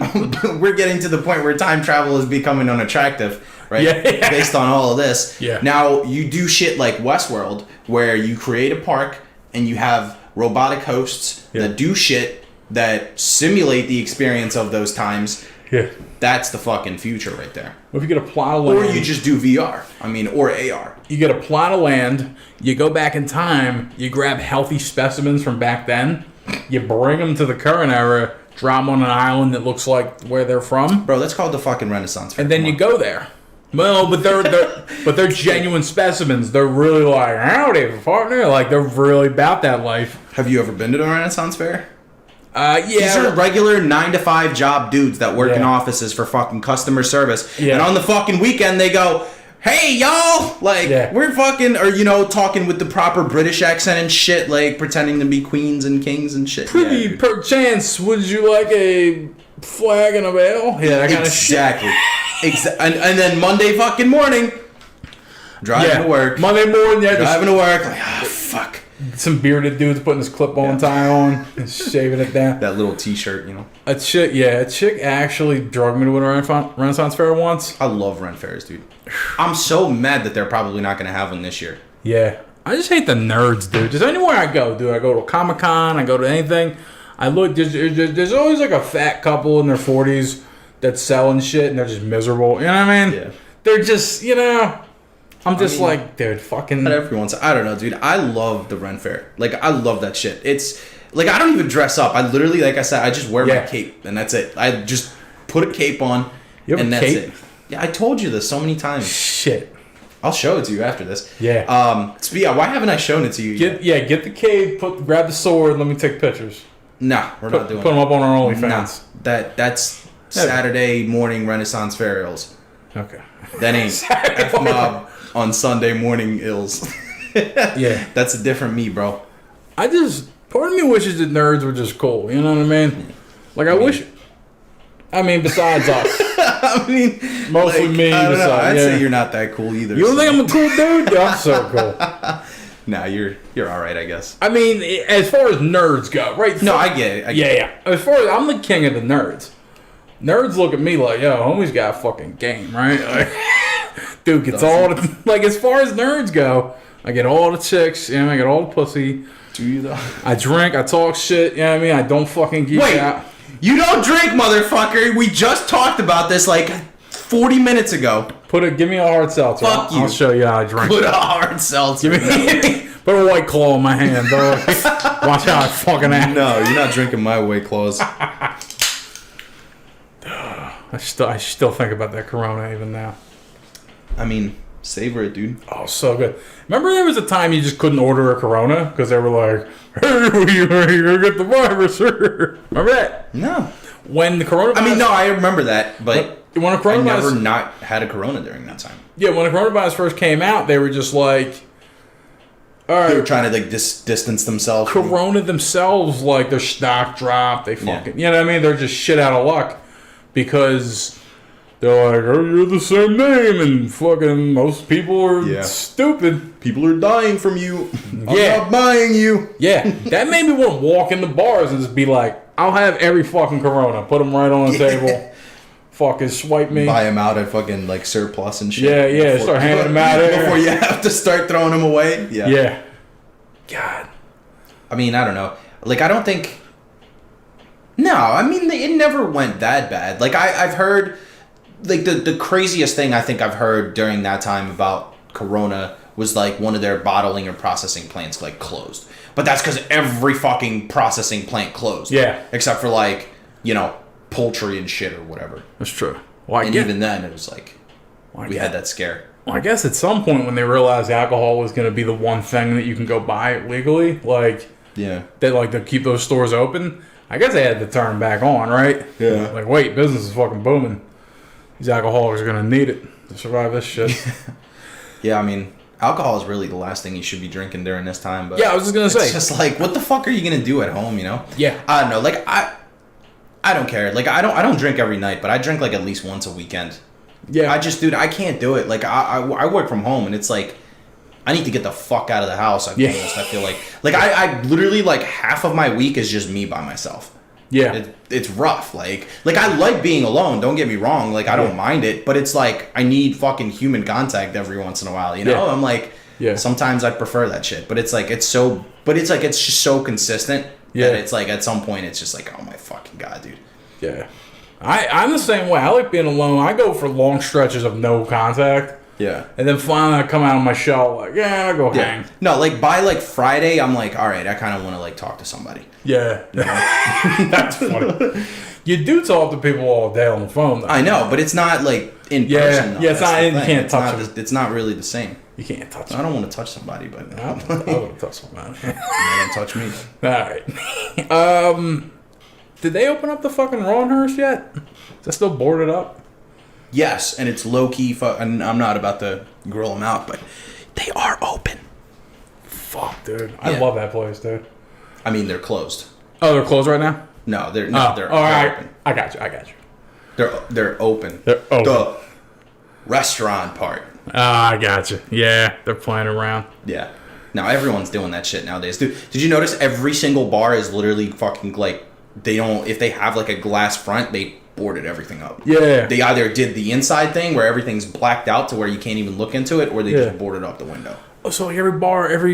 we're getting to the point where time travel is becoming unattractive, right? Yeah. Based on all of this. Yeah. Now, you do shit like Westworld, where you create a park and you have robotic hosts that do shit that simulate the experience of those times. Yeah. That's the fucking future right there. Well, if you get a plot of land, Or you just do VR. I mean, or AR. you get a plot of land, you go back in time, you grab healthy specimens from back then, you bring them to the current era, drop them on an island that looks like where they're from, Bro, that's called the fucking Renaissance Fair. and then you go there. Well, but they're genuine specimens. They're really like, howdy, partner. Like, they're really about that life. Have you ever been to the Renaissance Fair? Yeah. These are regular 9-to-5 job dudes that work in Yeah. offices for fucking customer service. Yeah. And on the fucking weekend, they go, hey, y'all! Like, Yeah. we're fucking, or, talking with the proper British accent and shit, like, pretending to be queens and kings and shit. Yeah, Pretty dude. perchance, would you like a flag and a veil? Yeah, that kind of shit. Exactly. And then Monday fucking morning, driving to work. Monday morning, Driving to work, like, fuck. some bearded dudes putting his clip-on tie on and shaving it down. That little t-shirt, A chick actually drugged me to a Renaissance Fair once. I love Ren Fairs, dude. I'm so mad that they're probably not going to have one this year. Yeah. I just hate the nerds, dude. Just anywhere I go, dude. I go to Comic-Con, I go to anything. I look, there's always like a fat couple in their 40s that's selling shit and they're just miserable. You know what I mean? Yeah. They're just, I'm just like, dude, fucking. Not everyone's. I don't know, dude. I love the Ren Fair. Like, I love that shit. It's like, I don't even dress up. I literally, like I said, I just wear my cape and that's it. I just put a cape on You have and a that's cape? it. Yeah, I told you this so many times. Shit. I'll show it to you after this. Yeah. Why haven't I shown it to you yet? Get the cape, grab the sword, let me take pictures. Nah, we're not doing Put them up on our OnlyFans. Nah, that's Saturday morning Renaissance Fair ills. Okay. That ain't F-Mob on Sunday morning ills. Yeah. That's a different me, bro. Part of me wishes that nerds were just cool, you know what I mean? Like, besides us. I mean, Mostly me. I don't know. Besides, I'd yeah. say you're not that cool either. You don't think I'm a cool dude? Yeah, I'm so cool. Nah, you're all right, I guess. I mean, as far as nerds go, right? No, I get it. Yeah. As far as I'm the king of the nerds. Nerds look at me like, yo, homie's got a fucking game, right? Like, dude gets all the, like, as far as nerds go, I get all the chicks, I get all the pussy. Do you though? I drink, I talk shit, you know what I mean? I don't fucking geek out. You don't drink, motherfucker. We just talked about this like 40 minutes ago. Give me a hard seltzer. Fuck you. I'll show you how I drink. Put a hard seltzer. Put a White Claw in my hand, dog. Watch how I fucking act. No, you're not drinking my White Claws. I still think about that Corona even now. I mean, savor it, dude. Oh, so good. Remember there was a time you just couldn't order a Corona because they were like, hey, you're going to get the virus. Remember that? No. When the coronavirus... I mean, no, I remember that, but when a I coronavirus, never not had a Corona during that time. Yeah, when the coronavirus first came out, they were just like, all They were right, trying to like distance themselves. from- Corona themselves, like their stock dropped. They fucking, you know what I mean? They're just shit out of luck because they're like, oh, you're the same name, and fucking most people are stupid. People are dying from you. I'm Yeah. not buying you. Yeah, that made me want to walk in the bars and just be like, I'll have every fucking Corona. Put them right on the table. fucking swipe me. Buy them out at fucking like surplus and shit. Yeah, start handing them out before you have to start throwing them away. Yeah. God. I mean, I don't know. Like, I don't think. No, I mean, it never went that bad. Like, I've heard, like, the craziest thing I think I've heard during that time about Corona was, like, one of their bottling or processing plants, like, closed. But that's because every fucking processing plant closed. Yeah. Except for, like, you know, poultry and shit or whatever. That's true. Well, And even then, it was like, we had that scare. Well, I guess at some point when they realized alcohol was going to be the one thing that you can go buy legally, like, Yeah. they like to keep those stores open. I guess they had to turn back on, right? Yeah. Like, wait, business is fucking booming. These alcoholics are going to need it to survive this shit. Yeah, I mean, alcohol is really the last thing you should be drinking during this time. But Yeah, I was just going to say. it's just like, what the fuck are you gonna do at home? You know? Yeah. I don't know. Like, I don't care. Like, I don't drink every night, but I drink like at least once a weekend. Yeah. I just, dude, I can't do it. Like, I work from home, and it's like, I need to get the fuck out of the house. I feel like I literally, like, half of my week is just me by myself. Yeah. It's rough. Like I like being alone. Don't get me wrong. Like, I don't mind it, but it's like I need fucking human contact every once in a while. You know? Yeah. I'm like, sometimes I prefer that shit, but it's like it's just so consistent. Yeah. That it's like at some point it's just like, oh my fucking god, dude. Yeah. I'm the same way. I like being alone. I go for long stretches of no contact. Yeah. And then finally I come out of my shell like, I'll go hang. No, like by like Friday, I'm like, all right, I kind of want to like talk to somebody. Yeah. That's funny. You do talk to people all day on the phone, though. I know, but it's not like in person. Though. Yeah, it's That's not. the You thing. can't touch them. It's not really the same. You can't touch I them. don't want to touch somebody, but I want to touch somebody. don't touch me. All right. Did they open up the fucking Rawhurst yet? Is that still boarded up? Yes, and it's low key. And I'm not about to grill them out, but they are open. Fuck, dude. I Yeah. love that place, dude. I mean, they're closed. Oh, they're closed right now? No, they're All they're right. open. I got you. They're open. They're open. The restaurant part. I got you. Yeah, they're playing around. Yeah. Now everyone's doing that shit nowadays. Dude, did you notice every single bar is literally fucking like if they have like a glass front, they boarded everything up. Yeah. They either did the inside thing where everything's blacked out to where you can't even look into it, or they Yeah. just boarded up the window. Oh, so like every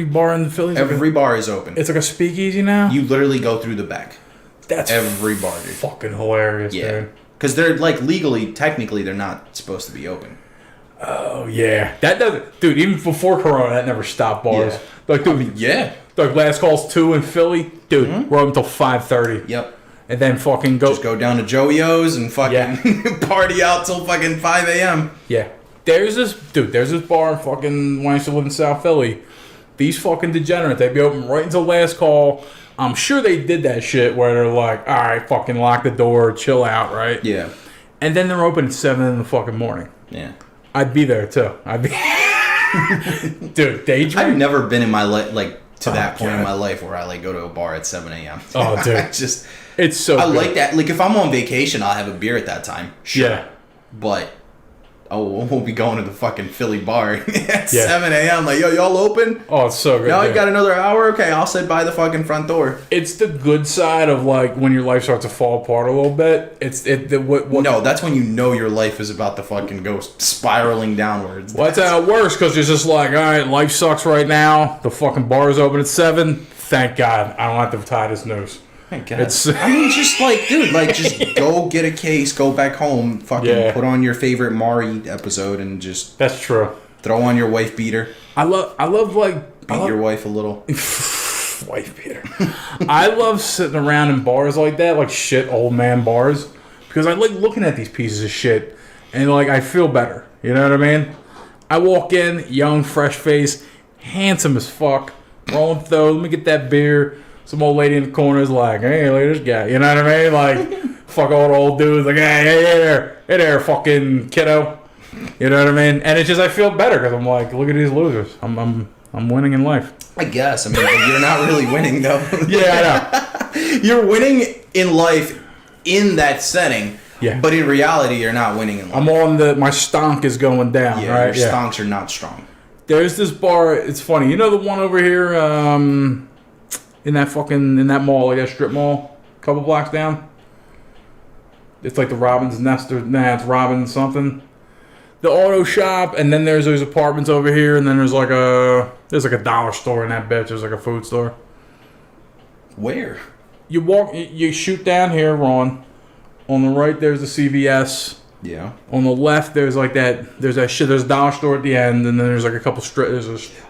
bar in the Phillies, Every bar is open. it's like a speakeasy now? You literally go through the back. That's Every bar, dude. fucking hilarious, Yeah. dude. Because they're like legally, technically, they're not supposed to be open. Oh, yeah. That doesn't... Dude, even before Corona, that never stopped bars. Yeah. Like, dude, Yeah. like last call's 2 in Philly. Dude, we're open until 5:30. Yep. And then fucking go... Just go down to Joey O's and fucking Yeah. party out till fucking 5 a.m. Yeah. There's this bar fucking when I used to live in South Philly. These fucking degenerates, they'd be open right until last call. I'm sure they did that shit where they're like, all right, fucking lock the door, chill out, right? Yeah. And then they're open at 7 in the fucking morning. Yeah. I'd be there too. Dude, they drink. I've never been in my life, like, to that point in God. my life where I, like, go to a bar at 7 a.m. Oh, dude. I just... It's so I good. like that. Like, if I'm on vacation, I'll have a beer at that time. Sure. Yeah. But... Oh, we'll be going to the fucking Philly bar at 7 a.m. Like, yo, y'all open? Oh, it's so good. No, you dude. got another hour? Okay, I'll sit by the fucking front door. It's the good side of like when your life starts to fall apart a little bit. What No, that's when you know your life is about to fucking go spiraling downwards. Well, that's how it works because it's just like, all right, life sucks right now. The fucking bar is open at 7. Thank God I don't have to tie this noose. Thank God. It's- I mean, just like, dude, like, just go get a case, go back home, fucking Yeah. put on your favorite Maury episode, and just That's true. throw on your wife beater, I love like beat your wife a little. wife beater. I love sitting around in bars like that, like shit old man bars, because I like looking at these pieces of shit and like I feel better. You know what I mean? I walk in, young, fresh face, handsome as fuck, rolling through. Let me get that beer. Some old lady in the corner is like, hey, look at this guy. You know what I mean? Like, fuck all the old dudes. Like, hey there, fucking kiddo. You know what I mean? And it's just I feel better because I'm like, look at these losers. I'm winning in life. I guess. I mean, like, you're not really winning, though. Yeah, I know. You're winning in life in that setting, Yeah. but in reality, you're not winning in life. I'm on my stonk is going down, Yeah, right? your stonks are not strong. There's this bar. It's funny. You know the one over here, in that mall, like that strip mall, a couple blocks down. It's like the Robin's Nest or it's Robin something. The auto shop, and then there's those apartments over here, and then there's like a dollar store in that bitch. There's like a food store. Where? You walk, you shoot down here, Ron. On the right, there's the CVS. Yeah. On the left, there's like that. There's that shit. There's a dollar store at the end, and then there's like a couple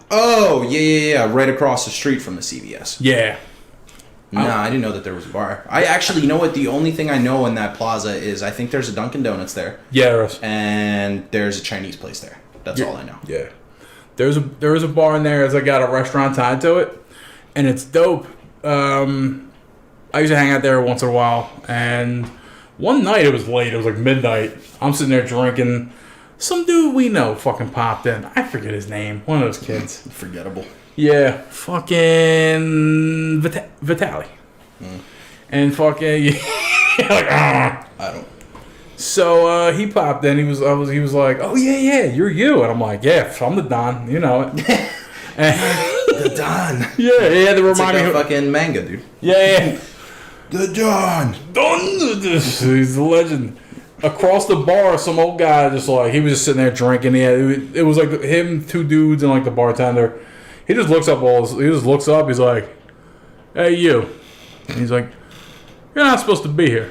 Oh, yeah. Right across the street from the CVS. Yeah. Nah, I didn't know that there was a bar. I actually, you know what? The only thing I know in that plaza is I think there's a Dunkin' Donuts there. Yeah, there is. And there's a Chinese place there. That's all I know. Yeah. There is a bar in there. It's like got a restaurant tied to it, and it's dope. I used to hang out there once in a while, and one night it was late. It was like midnight. I'm sitting there drinking. Some dude we know fucking popped in. I forget his name. One of those kids. Forgettable. Yeah, fucking Vitaly. And fucking like, I don't. So he popped in. He was like, "Oh yeah, you're you," and I'm like, "Yeah, I'm the Don, you know it." The Don. Yeah, he had to It's remind like me. a fucking manga, dude. Yeah. The Don. He's a legend. Across the bar, some old guy he was just sitting there drinking. Yeah, it was like him, two dudes, and like the bartender. He just looks up He's like, "Hey, you." And he's like, "You're not supposed to be here."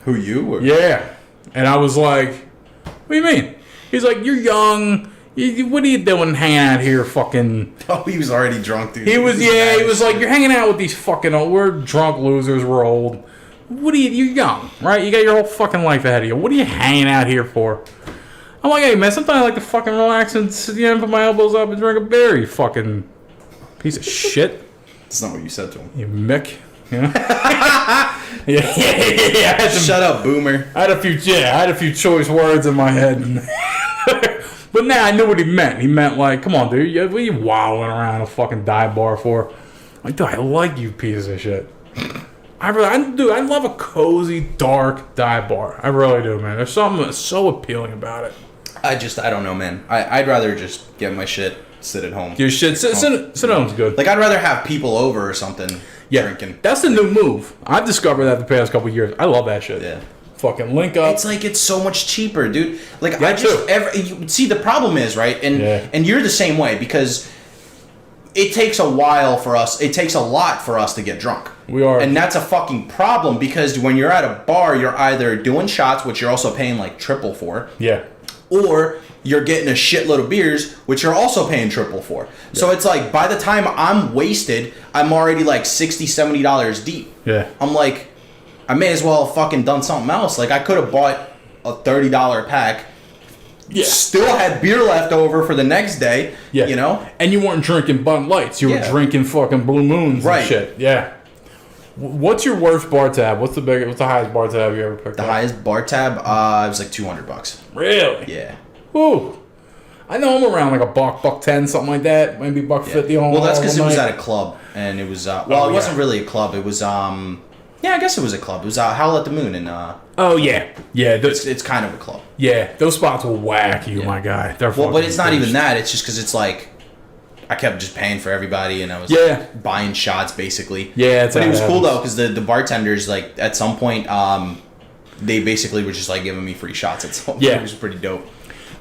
Who, you? Or? Yeah. And I was like, "What do you mean?" He's like, "You're young. What are you doing hanging out here fucking..." Oh, he was already drunk, dude. He was like, "You're hanging out with these fucking we're drunk losers, we're old. You're young, right? You got your whole fucking life ahead of you. What are you hanging out here for?" I'm like, "Hey man, sometimes I like to fucking relax and put my elbows up and drink a beer, you fucking piece of shit." That's not what you said to him. You Mick. You know? Yeah. Shut up, boomer. I had a few choice words in my head. But now I knew what he meant. He meant like, "Come on, dude, what are you wilding around a fucking dive bar for?" I'm like, "Dude, I like you pieces of shit." I love a cozy, dark dive bar. I really do, man. There's something that's so appealing about it. I don't know, man. I'd rather just get my shit, sit at home. Your shit, sit at home's good. Like, I'd rather have people over or something drinking. That's the new move. I've discovered that the past couple of years. I love that shit. Yeah. Fucking link up. It's like it's so much cheaper, dude. Like, Yeah, see, the problem is, right? And you're the same way because it takes a while for us. It takes a lot for us to get drunk. We are. And that's a fucking problem because when you're at a bar, you're either doing shots, which you're also paying like triple for. Yeah. Or you're getting a shitload of beers, which you're also paying triple for. Yeah. So it's like, by the time I'm wasted, I'm already like $60, $70 deep. Yeah. I'm like, I may as well have fucking done something else. Like, I could have bought a $30 pack. Yeah. Still had beer left over for the next day. Yeah. You know? And you weren't drinking Bud Lights. You were drinking fucking Blue Moons and shit. Yeah. What's your worst bar tab? What's the highest bar tab you ever picked up? The highest bar tab? It was like $200. Really? Yeah. Woo. I know I'm around like $1.10, something like that. Maybe $1.50 on. Well, that's because it was at a club, and it was it wasn't really a club. It was I guess it was a club. It was Howl at the Moon, and oh yeah, it's kind of a club. Yeah, those spots will whack you, my guy. They're but it's not even that. It's just because it's like I kept just paying for everybody, and I was buying shots basically. Yeah, but it was cool though because the bartenders, like, at some point they basically were just like giving me free shots at some point. It was pretty dope.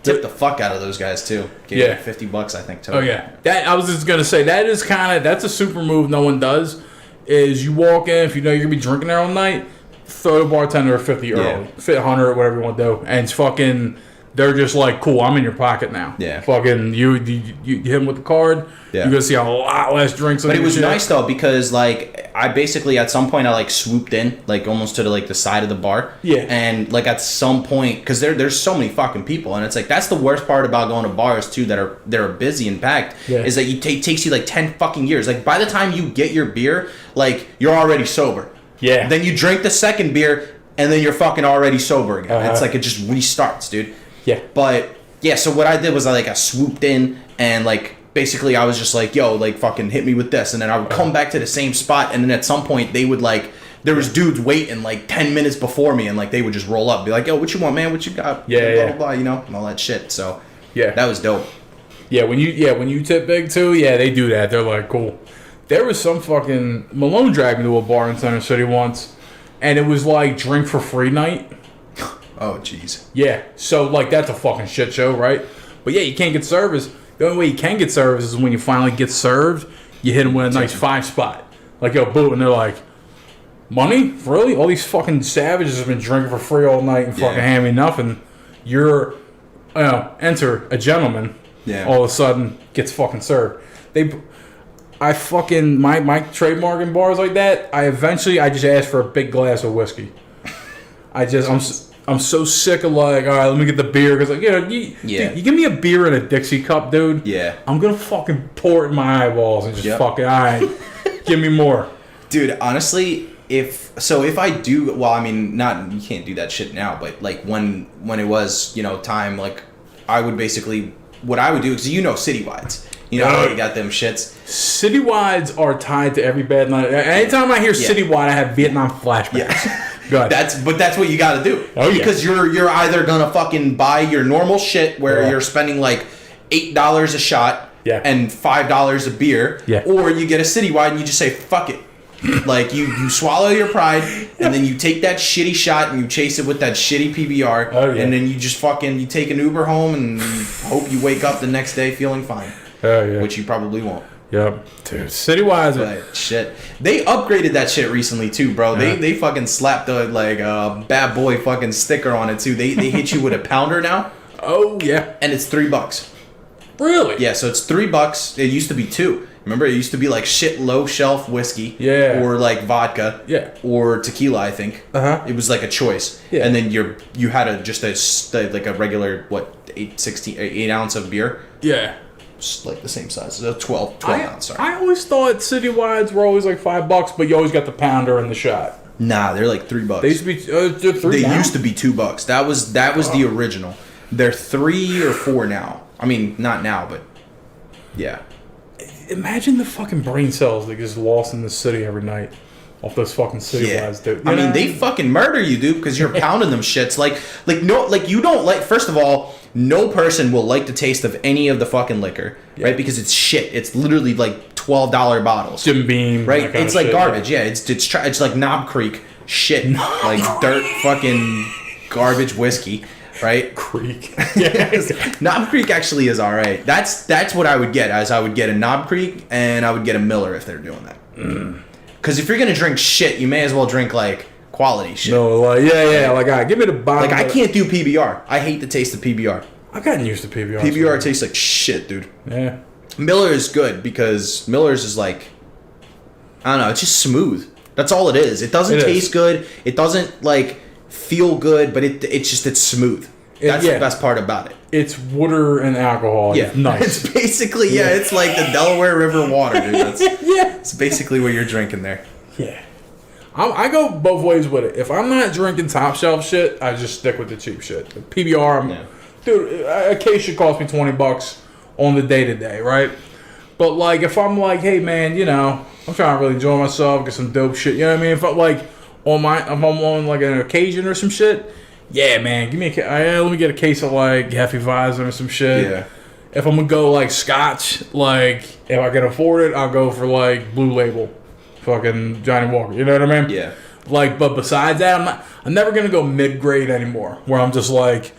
Tipped the fuck out of those guys too. Gave me $50, I think. Total. Oh yeah, that I was just gonna say that's a super move no one does. Is you walk in, if you know you're gonna be drinking there all night, throw the bartender a 50 early, 100, whatever you want to do, and it's fucking. They're just like, "Cool, I'm in your pocket now." Yeah. Fucking you hit him with the card. Yeah. You're gonna see a lot less drinks. But it was nice though because like I basically at some point I like swooped in like almost to the side of the bar. Yeah. And like at some point because there's so many fucking people and it's like that's the worst part about going to bars too they're busy and packed is that it takes you like 10 fucking years. Like by the time you get your beer, like you're already sober. Yeah. Then you drink the second beer and then you're fucking already sober again. It's like it just restarts, dude. Yeah. But yeah, so what I did was I swooped in and like basically I was just like, yo, like fucking hit me with this, and then I would come back to the same spot, and then at some point they would like there was dudes waiting like 10 minutes before me, and like they would just roll up, be like, yo, what you want, man? What you got? Blah blah blah, you know, and all that shit. So that was dope. Yeah, when you tip big too, they do that. They're like, cool. There was some fucking Malone dragged me to a bar in Center City once. and it was like drink for free night. Oh, jeez. Yeah, so like that's a fucking shit show, right? But yeah, you can't get service. The only way you can get service is when you finally get served, you hit them with a nice 5 spot. Like, yo, boo, and they're like, money? Really? All these fucking savages have been drinking for free all night and fucking hand me nothing. You're, enter a gentleman. Yeah. All of a sudden gets fucking served. I fucking, my trademark in bars like that, I just asked for a big glass of whiskey. I'm so sick of like, all right, let me get the beer. Because, like, dude, you give me a beer in a Dixie cup, dude. Yeah. I'm going to fucking pour it in my eyeballs and just fucking, all right, give me more. Dude, honestly, if I do, well, I mean, you can't do that shit now, but like when it was, time, like I would basically, what I would do, because Citywides. You got them shits. Citywides are tied to every bad night. Anytime I hear Citywide, I have Vietnam flashbacks. Yeah. Good. That's what you got to do. Oh, yeah. Because you're either gonna fucking buy your normal shit where you're spending like $8 a shot and $5 a beer, or you get a Citywide and you just say fuck it. Like you swallow your pride and then you take that shitty shot and you chase it with that shitty PBR, and then you just fucking you take an Uber home and hope you wake up the next day feeling fine. Which you probably won't. Yep. Dude, Citywides. But shit. They upgraded that shit recently too, bro. They fucking slapped a bad boy fucking sticker on it too. They hit you with a pounder now. Oh yeah. And it's $3. Really? Yeah, so it's $3. It used to be $2. Remember, it used to be like shit low shelf whiskey. Yeah. Or like vodka. Yeah. Or tequila, I think. It was like a choice. Yeah. And then you had a regular 8 ounce of beer. Yeah. Like the same size, so 12 ounce. Sorry. I always thought Citywides were always like $5, but you always got the pounder and the shot. Nah, they're like $3. They used to be they're $3. They used to be $2. That was the original. They're 3 or 4 now. I mean, not now, but yeah. Imagine the fucking brain cells that gets lost in the city every night off those fucking Citywides, dude. I mean, they fucking murder you, dude, because you're pounding them shits. Like you don't like. First of all, no person will like the taste of any of the fucking liquor, right? Because it's shit. It's literally like $12 bottles. Jim Beam, right? It's like shit, garbage. Yeah, it's like Knob Creek shit, like dirt fucking garbage whiskey, right? Creek. Yes. Knob Creek actually is all right. That's what I would get. As I would get a Knob Creek and I would get a Miller if they're doing that. Because if you're gonna drink shit, you may as well drink like quality shit. No, like like give me the bottom. Like I can't do PBR. I hate the taste of PBR. I've gotten used to PBR. PBR tastes like shit, dude. Yeah. Miller is good because Miller's is like, I don't know, it's just smooth. That's all it is. It doesn't taste good. It doesn't like feel good, but it's smooth. That's the best part about it. It's water and alcohol. Yeah, nice. It's basically it's like the Delaware River water, dude. It's basically what you're drinking there. Yeah. I go both ways with it. If I'm not drinking top shelf shit, I just stick with the cheap shit. The PBR, dude, a case should cost me $20 on the day to day, right? But like, if I'm like, hey man, I'm trying to really enjoy myself, get some dope shit. You know what I mean? If I'm like if I'm on like an occasion or some shit, yeah, man, give me let me get a case of like Hefeweizen or some shit. Yeah. If I'm gonna go like Scotch, like if I can afford it, I'll go for like Blue Label. Fucking Johnny Walker, you know what I mean? Yeah. Like, but besides that, I'm never gonna go mid-grade anymore. Where I'm just like,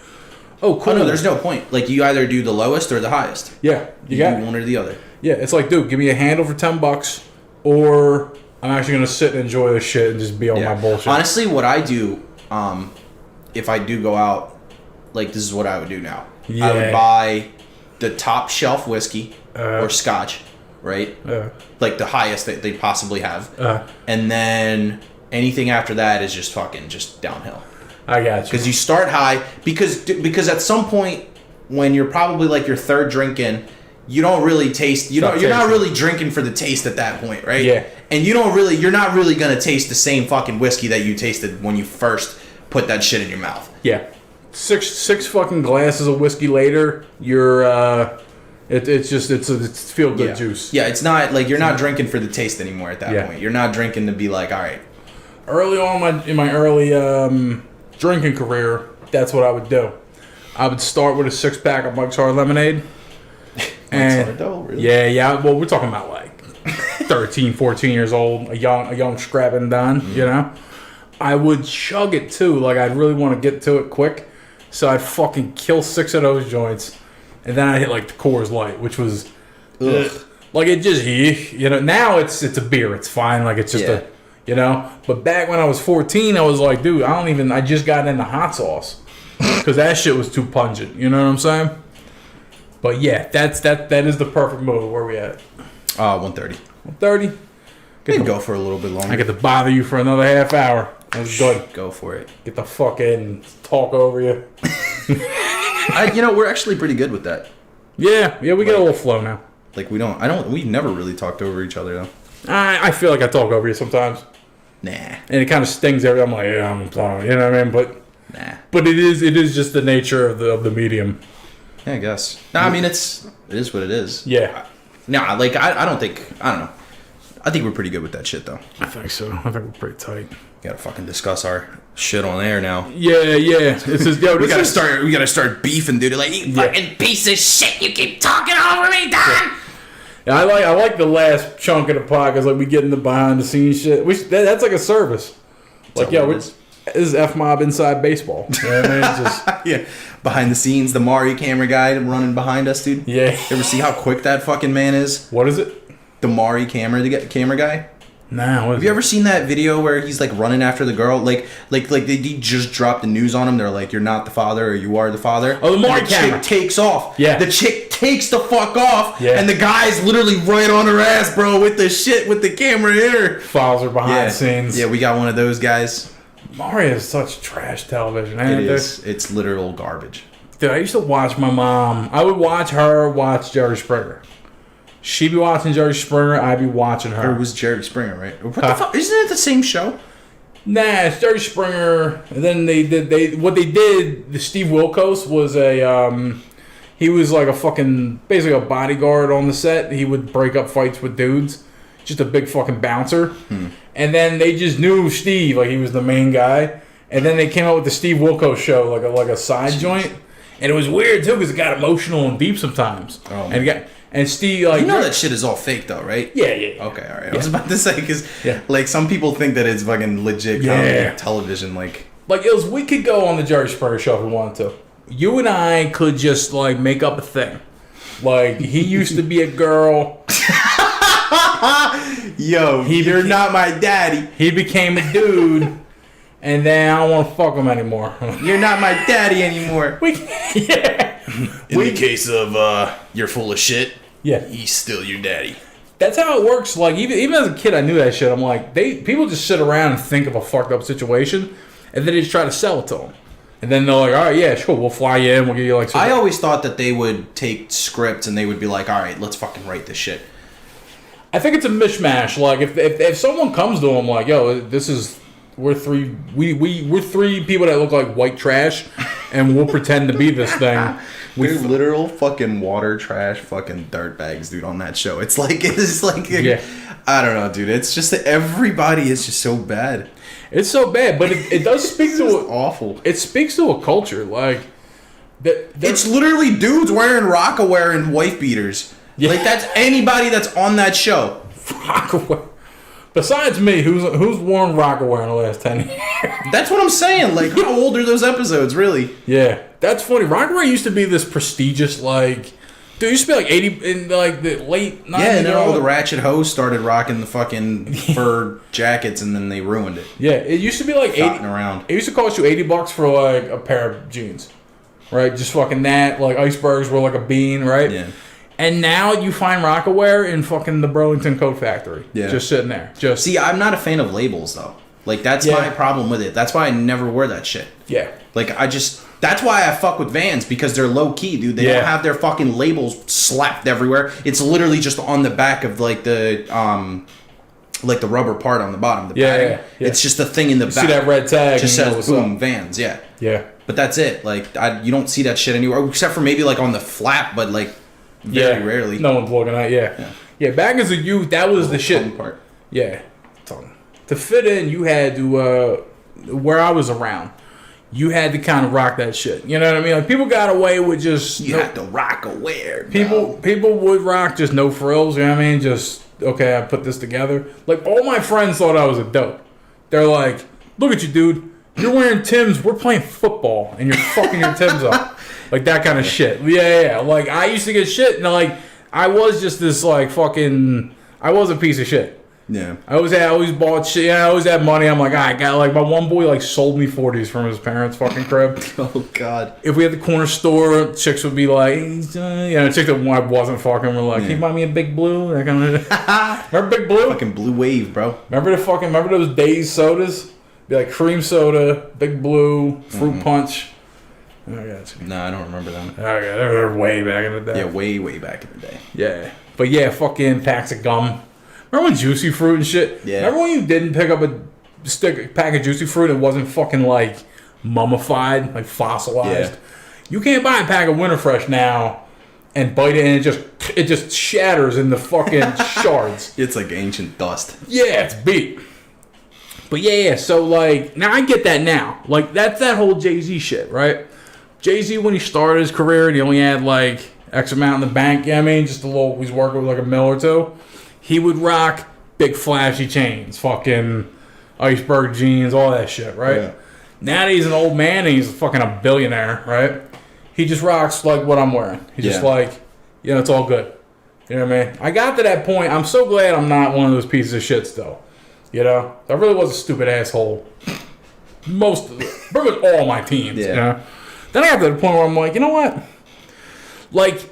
oh, cool. Oh no, there's no point. Like you either do the lowest or the highest. Yeah, you got one or the other. Yeah, it's like, dude, give me a handle for $10, or I'm actually gonna sit and enjoy this shit and just be on my bullshit. Honestly, what I do, if I do go out, like this is what I would do now. Yeah. I would buy the top shelf whiskey or Scotch. Right? Like the highest that they possibly have. And then anything after that is just downhill. I got you. Because you start high. Because at some point, when you're probably like your third drink in, you don't really taste... You're not really drinking for the taste at that point, right? Yeah. And you're not really going to taste the same fucking whiskey that you tasted when you first put that shit in your mouth. Yeah. Six fucking glasses of whiskey later, you're... It's feel good juice. Yeah, it's not like you're not drinking for the taste anymore at that point. You're not drinking to be like, all right. Early on in my early drinking career, that's what I would do. I would start with a 6-pack of Mike's Hard Lemonade. Mike's Hard though, really? Yeah. Well, we're talking about like 13, 14 years old, a young scrapping Don, I would chug it too. Like, I'd really want to get to it quick. So I'd fucking kill 6 of those joints. And then I'd hit, like, the Coors Light, which was... Ugh. Like, it just... You know, now it's a beer. It's fine. Like, it's just a... You know? But back when I was 14, I was like, dude, I just got into hot sauce. Because that shit was too pungent. You know what I'm saying? But, yeah, that is the perfect move. Where we at? 1:30. 30. We can go for a little bit longer. I get to bother you for another half hour. That's good. Go for it. Get the fuck in and talk over you. We're actually pretty good with that. Yeah, we get a little flow now. Like, we never really talked over each other, though. I feel like I talk over you sometimes. Nah. And it kind of stings every. I'm like, yeah, I'm sorry. You know what I mean? But Nah. But it is just the nature of the medium. Yeah, I guess. No, I mean, it is what it is. Yeah. Nah, like, I don't know. I think we're pretty good with that shit, though. I think so. I think we're pretty tight. Gotta fucking discuss our shit on air now. Yeah. It's just, yo, We gotta start beefing, dude. Like, you fucking piece of shit, you keep talking over me, Don. Yeah, I like the last chunk of the podcast. Like, we get in the behind the scenes shit. That's like a service. Like, yo, this is F Mob inside baseball. You know what I mean? It's just Yeah, behind the scenes, the Mari camera guy running behind us, dude. yeah. You ever see how quick that fucking man is? What is it? The Mari camera guy. Nah. What is Have you ever seen that video where he's like running after the girl? Like they just dropped the news on him. They're like, "You're not the father, or you are the father." Oh, the Mari and camera. chick takes off. Yeah. The chick takes the fuck off. Yeah. And the guy's literally right on her ass, bro, with the shit with the camera in her. Files are behind the scenes. Yeah, we got one of those guys. Mario is such trash television. It is. It's literal garbage. Dude, I used to watch my mom. I would watch her watch Jerry Springer. She'd be watching Jerry Springer. I'd be watching her. Or it was Jerry Springer, right? What the fuck? Isn't it the same show? Nah, it's Jerry Springer. And then the Steve Wilkos was he was like a fucking, basically a bodyguard on the set. He would break up fights with dudes. Just a big fucking bouncer. And then they just knew Steve, like he was the main guy. And then they came out with the Steve Wilkos show, like a side joint. And it was weird too, because it got emotional and deep sometimes. Oh, and Steve, like, you know that shit is all fake, though, right? Yeah. Okay, all right. I was about to say, because Yeah. like some people think that it's fucking legit comedy television, like. Like, we could go on the Jerry Springer show if we wanted to. You and I could just, like, make up a thing. Like, he used to be a girl. Yo, you're not my daddy. He became a dude. And then I don't want to fuck him anymore. You're not my daddy anymore. Yeah. In the case of you're full of shit, Yeah. he's still your daddy. That's how it works. Like, even as a kid, I knew that shit. I'm like, people just sit around and think of a fucked up situation, and then they just try to sell it to them. And then they're like, all right, yeah, sure, we'll fly you in, we'll give you like... I always thought that they would take scripts and they would be like, all right, let's fucking write this shit. I think it's a mishmash. Like, if someone comes to them like, yo, we're three people that look like white trash, and we'll pretend to be this thing. We're literal fucking water trash fucking dirtbags, dude, on that show. It's like, Yeah. I don't know, dude. It's just that everybody is just so bad. It's so bad, but it does speak to awful. It speaks to a culture, like it's literally dudes wearing Rockaware and wife beaters. Yeah. Like, that's anybody that's on that show. Rockaware. Besides me, who's worn Rockaware in the last 10 years? That's what I'm saying. Like, how old are those episodes, really? Yeah, that's funny. Rockaware used to be this prestigious, like... Dude, it used to be like 80 in like the late 90s. Yeah, and then all the ratchet hoes started rocking the fucking fur jackets, and then they ruined it. Yeah, it used to be like 80... around. It used to cost you $80 for like a pair of jeans. Right? Just fucking that. Like, icebergs were like a bean, right? Yeah. And now you find Rockaware in fucking the Burlington Coat Factory. Yeah. Just sitting there. Just See, I'm not a fan of labels, though. Like, that's my problem with it. That's why I never wear that shit. Yeah. Like, that's why I fuck with Vans, because they're low key, dude. They don't have their fucking labels slapped everywhere. It's literally just on the back of like the rubber part on the bottom. The padding. Yeah. It's just a thing in the back. See that red tag? Just and you know says what's boom up. Vans. Yeah. Yeah. But that's it. Like, you don't see that shit anywhere, except for maybe like on the flap, but like very rarely. No one's looking at it. Yeah. Back as a youth, that was the shit. Part. Yeah. To fit in, you had to where I was around. You had to kind of rock that shit. You know what I mean? Like, people got away with just... You had to rock aware. People would rock just no frills, you know what I mean? Just, okay, I put this together. Like, all my friends thought I was a dope. They're like, look at you, dude. You're wearing Timbs. We're playing football, and you're fucking your Timbs up. Like, that kind of shit. Yeah. Like, I used to get shit, and, like, I was just this, like, fucking... I was a piece of shit. Yeah. I always bought shit. Yeah, I always had money. I'm like, I got, like, my one boy, like, sold me 40s from his parents' fucking crib. Oh, God. If we had the corner store, chicks would be like, chicks that I wasn't fucking were like, can you buy me a Big Blue? That kind of... Remember Big Blue? Fucking Blue Wave, bro. Remember those Days sodas? Be like cream soda, Big Blue, fruit punch. Oh, yeah. No, I don't remember them. Oh, yeah, they're way back in the day. Yeah, way back in the day. Yeah. But yeah, fucking packs of gum. Remember when Juicy Fruit and shit? Yeah. Remember when you didn't pick up a pack of Juicy Fruit and it wasn't fucking like mummified, like fossilized? Yeah. You can't buy a pack of Winter Fresh now and bite it and it just shatters in the fucking shards. It's like ancient dust. Yeah, it's beat. But yeah, so like, now I get that now. Like, that's that whole Jay-Z shit, right? Jay-Z, when he started his career and he only had like X amount in the bank, you know what I mean? Just a little, he's working with like $1 million or $2 million. He would rock big flashy chains, fucking iceberg jeans, all that shit, right? Yeah. Now that he's an old man and he's fucking a billionaire, right? He just rocks like what I'm wearing. He's just like, it's all good. You know what I mean? I got to that point. I'm so glad I'm not one of those pieces of shit still. You know? I really was a stupid asshole. Pretty much all my teens, you know? Then I got to the point where I'm like, you know what? Like,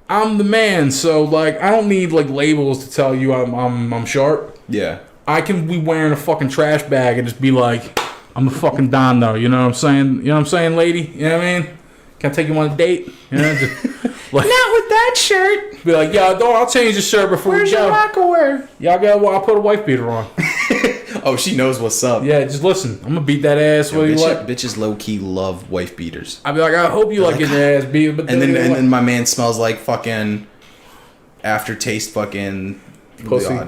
I'm the man, so like I don't need like labels to tell you I'm sharp. Yeah. I can be wearing a fucking trash bag and just be like, I'm the fucking Don though, you know what I'm saying? You know what I'm saying, lady? You know what I mean? Can I take you on a date? You know, just, like, Not with that shirt. be like, yo, I'll change the shirt before Where's we go. your rockaware? Y'all go, I'll put a wife beater on. Oh, she knows what's up. Yeah, just listen. I'm gonna beat that ass whether you like. Bitches low key love wife beaters. I'll be like, I hope you like getting your ass beat, but And then my man smells like fucking aftertaste fucking Pussy. no,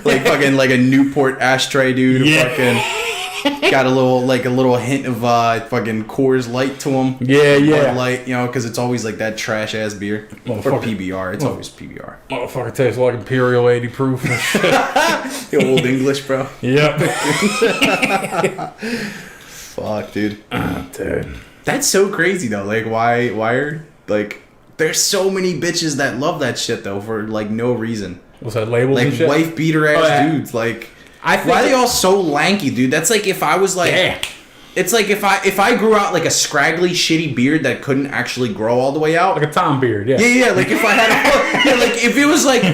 like fucking like a Newport ashtray, dude. Yeah. Fucking got a little hint of fucking Coors Light to him. Yeah. Bud Light, because it's always like that trash ass beer or PBR. It's always PBR. Motherfucker tastes like Imperial 80 proof and shit. The old English, bro. Yep. Fuck, dude. Dude. That's so crazy though. Like, why are like? There's so many bitches that love that shit though for like no reason. What's that, labels Like and shit? wife beater ass yeah. dudes. Like, I think why are they all so lanky, dude? That's like if I was like, Yeah. it's like if I grew out like a scraggly, shitty beard that couldn't actually grow all the way out. Like a Tom beard, yeah. Yeah. Like if I had, like if it was like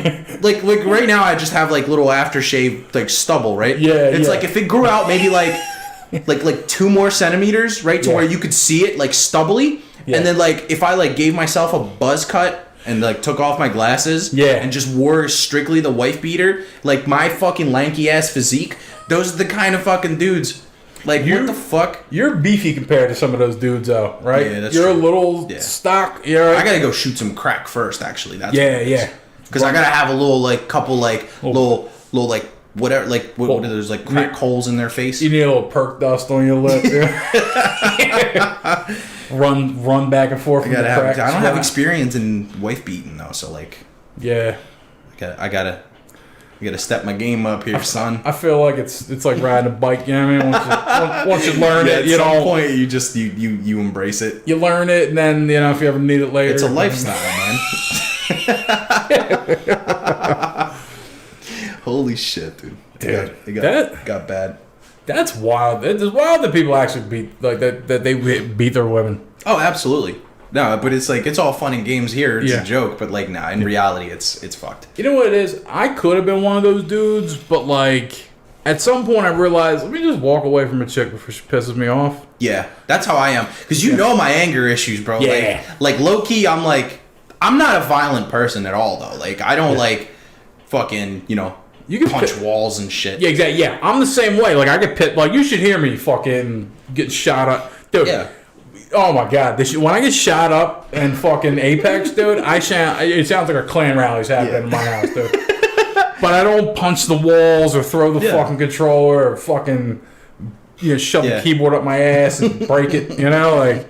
right now I just have like little aftershave like stubble, right? Yeah, It's yeah. like if it grew out maybe like 2 more centimeters, right, to Yeah. where you could see it like stubbly, Yeah. and then like if I like gave myself a buzz cut and like took off my glasses, Yeah. and just wore strictly the wife beater, like my fucking lanky ass physique, those are the kind of fucking dudes. Like what the fuck? You're beefy compared to some of those dudes, though, right? Yeah, that's You're true. a little Yeah. stock. You're I gotta go shoot some crack first. Actually, that's Yeah, yeah. Because I gotta have a little like couple like little like whatever like what are those like crack holes in their face? You need a little perk dust on your lip. Yeah. run back and forth. I from the gotta have. crack I don't have spot. experience in wife beating though, so like Yeah. I gotta step my game up here, son. I feel like it's like riding a bike. You know what I mean? Once you learn it, At you some know, point you just you embrace it. you learn it, and then if you ever need it later, It's a lifestyle, man. Holy shit, dude! Dude, It got bad. That's wild. It's wild that people actually beat like that they beat their women. Oh, absolutely. No, but it's like it's all fun and games here. It's Yeah. a joke, but like nah, in reality, it's fucked. You know what it is? I could have been one of those dudes, but like at some point I realized, let me just walk away from a chick before she pisses me off. Yeah, that's how I am. Because you know my anger issues, bro. Yeah. Like low key, I'm not a violent person at all, though. Like, I don't like fucking, You can punch pi- walls and shit. Yeah, exactly. Yeah, I'm the same way. Like I get pit. Like you should hear me fucking get shot up, dude. Yeah. Oh my god, when I get shot up in fucking Apex, dude, it sounds like a Klan rally's happening in my house, dude. But I don't punch the walls or throw the Yeah. fucking controller or fucking shove Yeah. the keyboard up my ass and break it. Like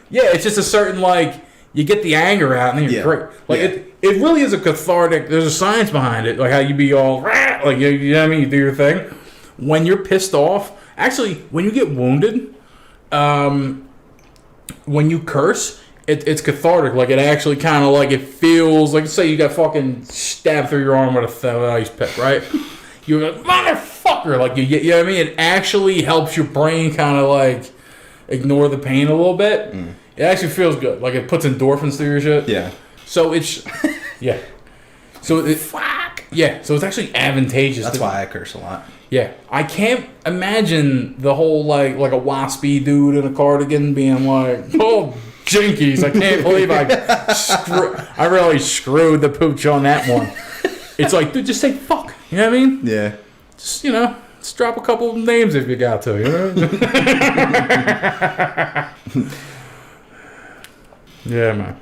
it's just a certain like you get the anger out and then you're Yeah. great. Like Yeah. it really is a cathartic. There's a science behind it, like how you be all like you know what I mean. You do your thing, when you're pissed off, actually, when you get wounded, when you curse, it's cathartic. Like, it actually kind of, like, it feels like, say you got fucking stabbed through your arm with a ice pick, right? You're like, motherfucker! Like, you know what I mean? It actually helps your brain kind of, like, ignore the pain a little bit. It actually feels good. Like, it puts endorphins through your shit. Yeah. So it's, yeah. So fuck. Yeah. So it's actually advantageous. That's why I curse a lot. Yeah. I can't imagine the whole like a waspy dude in a cardigan being like, oh, jinkies! I can't believe I really screwed the pooch on that one. It's like, dude, just say fuck. You know what I mean? Yeah. Just just drop a couple of names if you got to. You know? Yeah, man.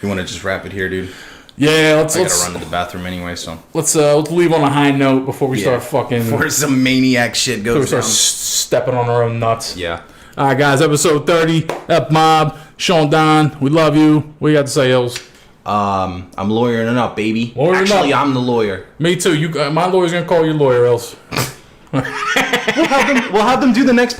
You want to just wrap it here, dude? Yeah, I let's gotta run to the bathroom anyway, so. let's leave on a high note before we start fucking Before some maniac shit before we goes start down. stepping on our own nuts. Yeah. All right, guys, episode 30. Up Mob, Sean Don, we love you. What you got to say, Hills? I'm lawyering up, baby. Lawyering Actually, up. I'm the lawyer. Me too. My lawyer's gonna call you lawyer, Hills. We'll have them do the next